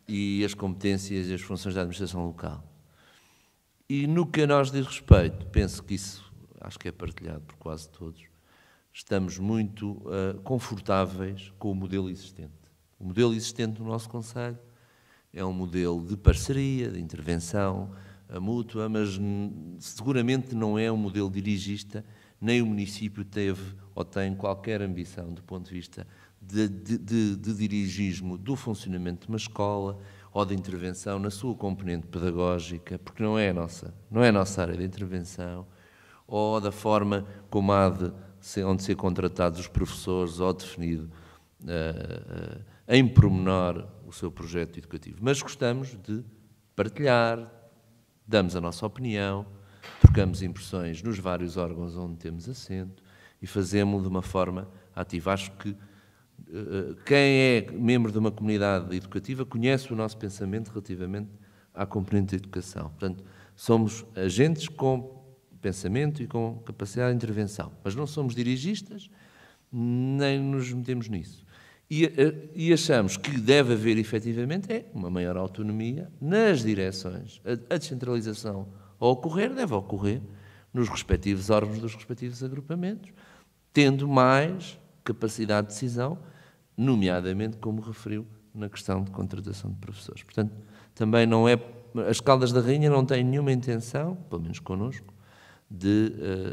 e as competências e as funções da Administração Local. E no que a nós diz respeito, penso que isso acho que é partilhado por quase todos, estamos muito confortáveis com o modelo existente. O modelo existente no nosso concelho é um modelo de parceria, de intervenção mútua, mas seguramente não é um modelo dirigista, nem o município teve ou tem qualquer ambição do ponto de vista de dirigismo do funcionamento de uma escola ou de intervenção na sua componente pedagógica, porque não é a nossa área de intervenção, ou da forma como há de onde ser contratados os professores ou definido em pormenor o seu projeto educativo. Mas gostamos de partilhar, damos a nossa opinião, trocamos impressões nos vários órgãos onde temos assento e fazemos-lo de uma forma ativa. Acho que quem é membro de uma comunidade educativa conhece o nosso pensamento relativamente à componente da educação. Portanto, somos agentes com pensamento e com capacidade de intervenção, mas não somos dirigistas, nem nos metemos nisso. E achamos que deve haver, efetivamente, uma maior autonomia nas direções. A descentralização, ao ocorrer, deve ocorrer nos respectivos órgãos dos respectivos agrupamentos, tendo mais capacidade de decisão, nomeadamente, como referiu, na questão de contratação de professores. Portanto, também não é... As Caldas da Rainha não têm nenhuma intenção, pelo menos connosco, de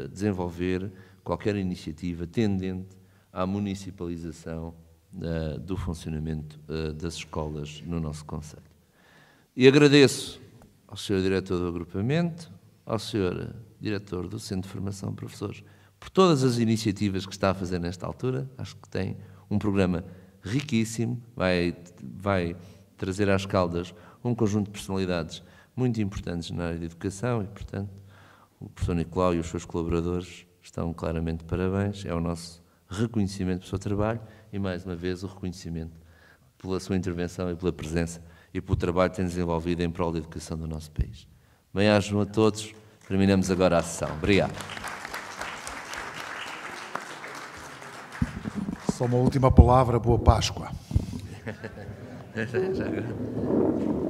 desenvolver qualquer iniciativa tendente à municipalização do funcionamento das escolas no nosso concelho. E agradeço ao Sr. Diretor do agrupamento, ao Sr. Diretor do Centro de Formação de Professores, por todas as iniciativas que está a fazer nesta altura. Acho que tem um programa riquíssimo, vai trazer às Caldas um conjunto de personalidades muito importantes na área de educação e, portanto, o professor Nicolau e os seus colaboradores estão claramente de parabéns. É o nosso reconhecimento pelo seu trabalho e, mais uma vez, o reconhecimento pela sua intervenção e pela presença e pelo trabalho que tem desenvolvido em prol da educação do nosso país. Bem-ajam a todos. Terminamos agora a sessão. Obrigado. Só uma última palavra, boa Páscoa. Já agora.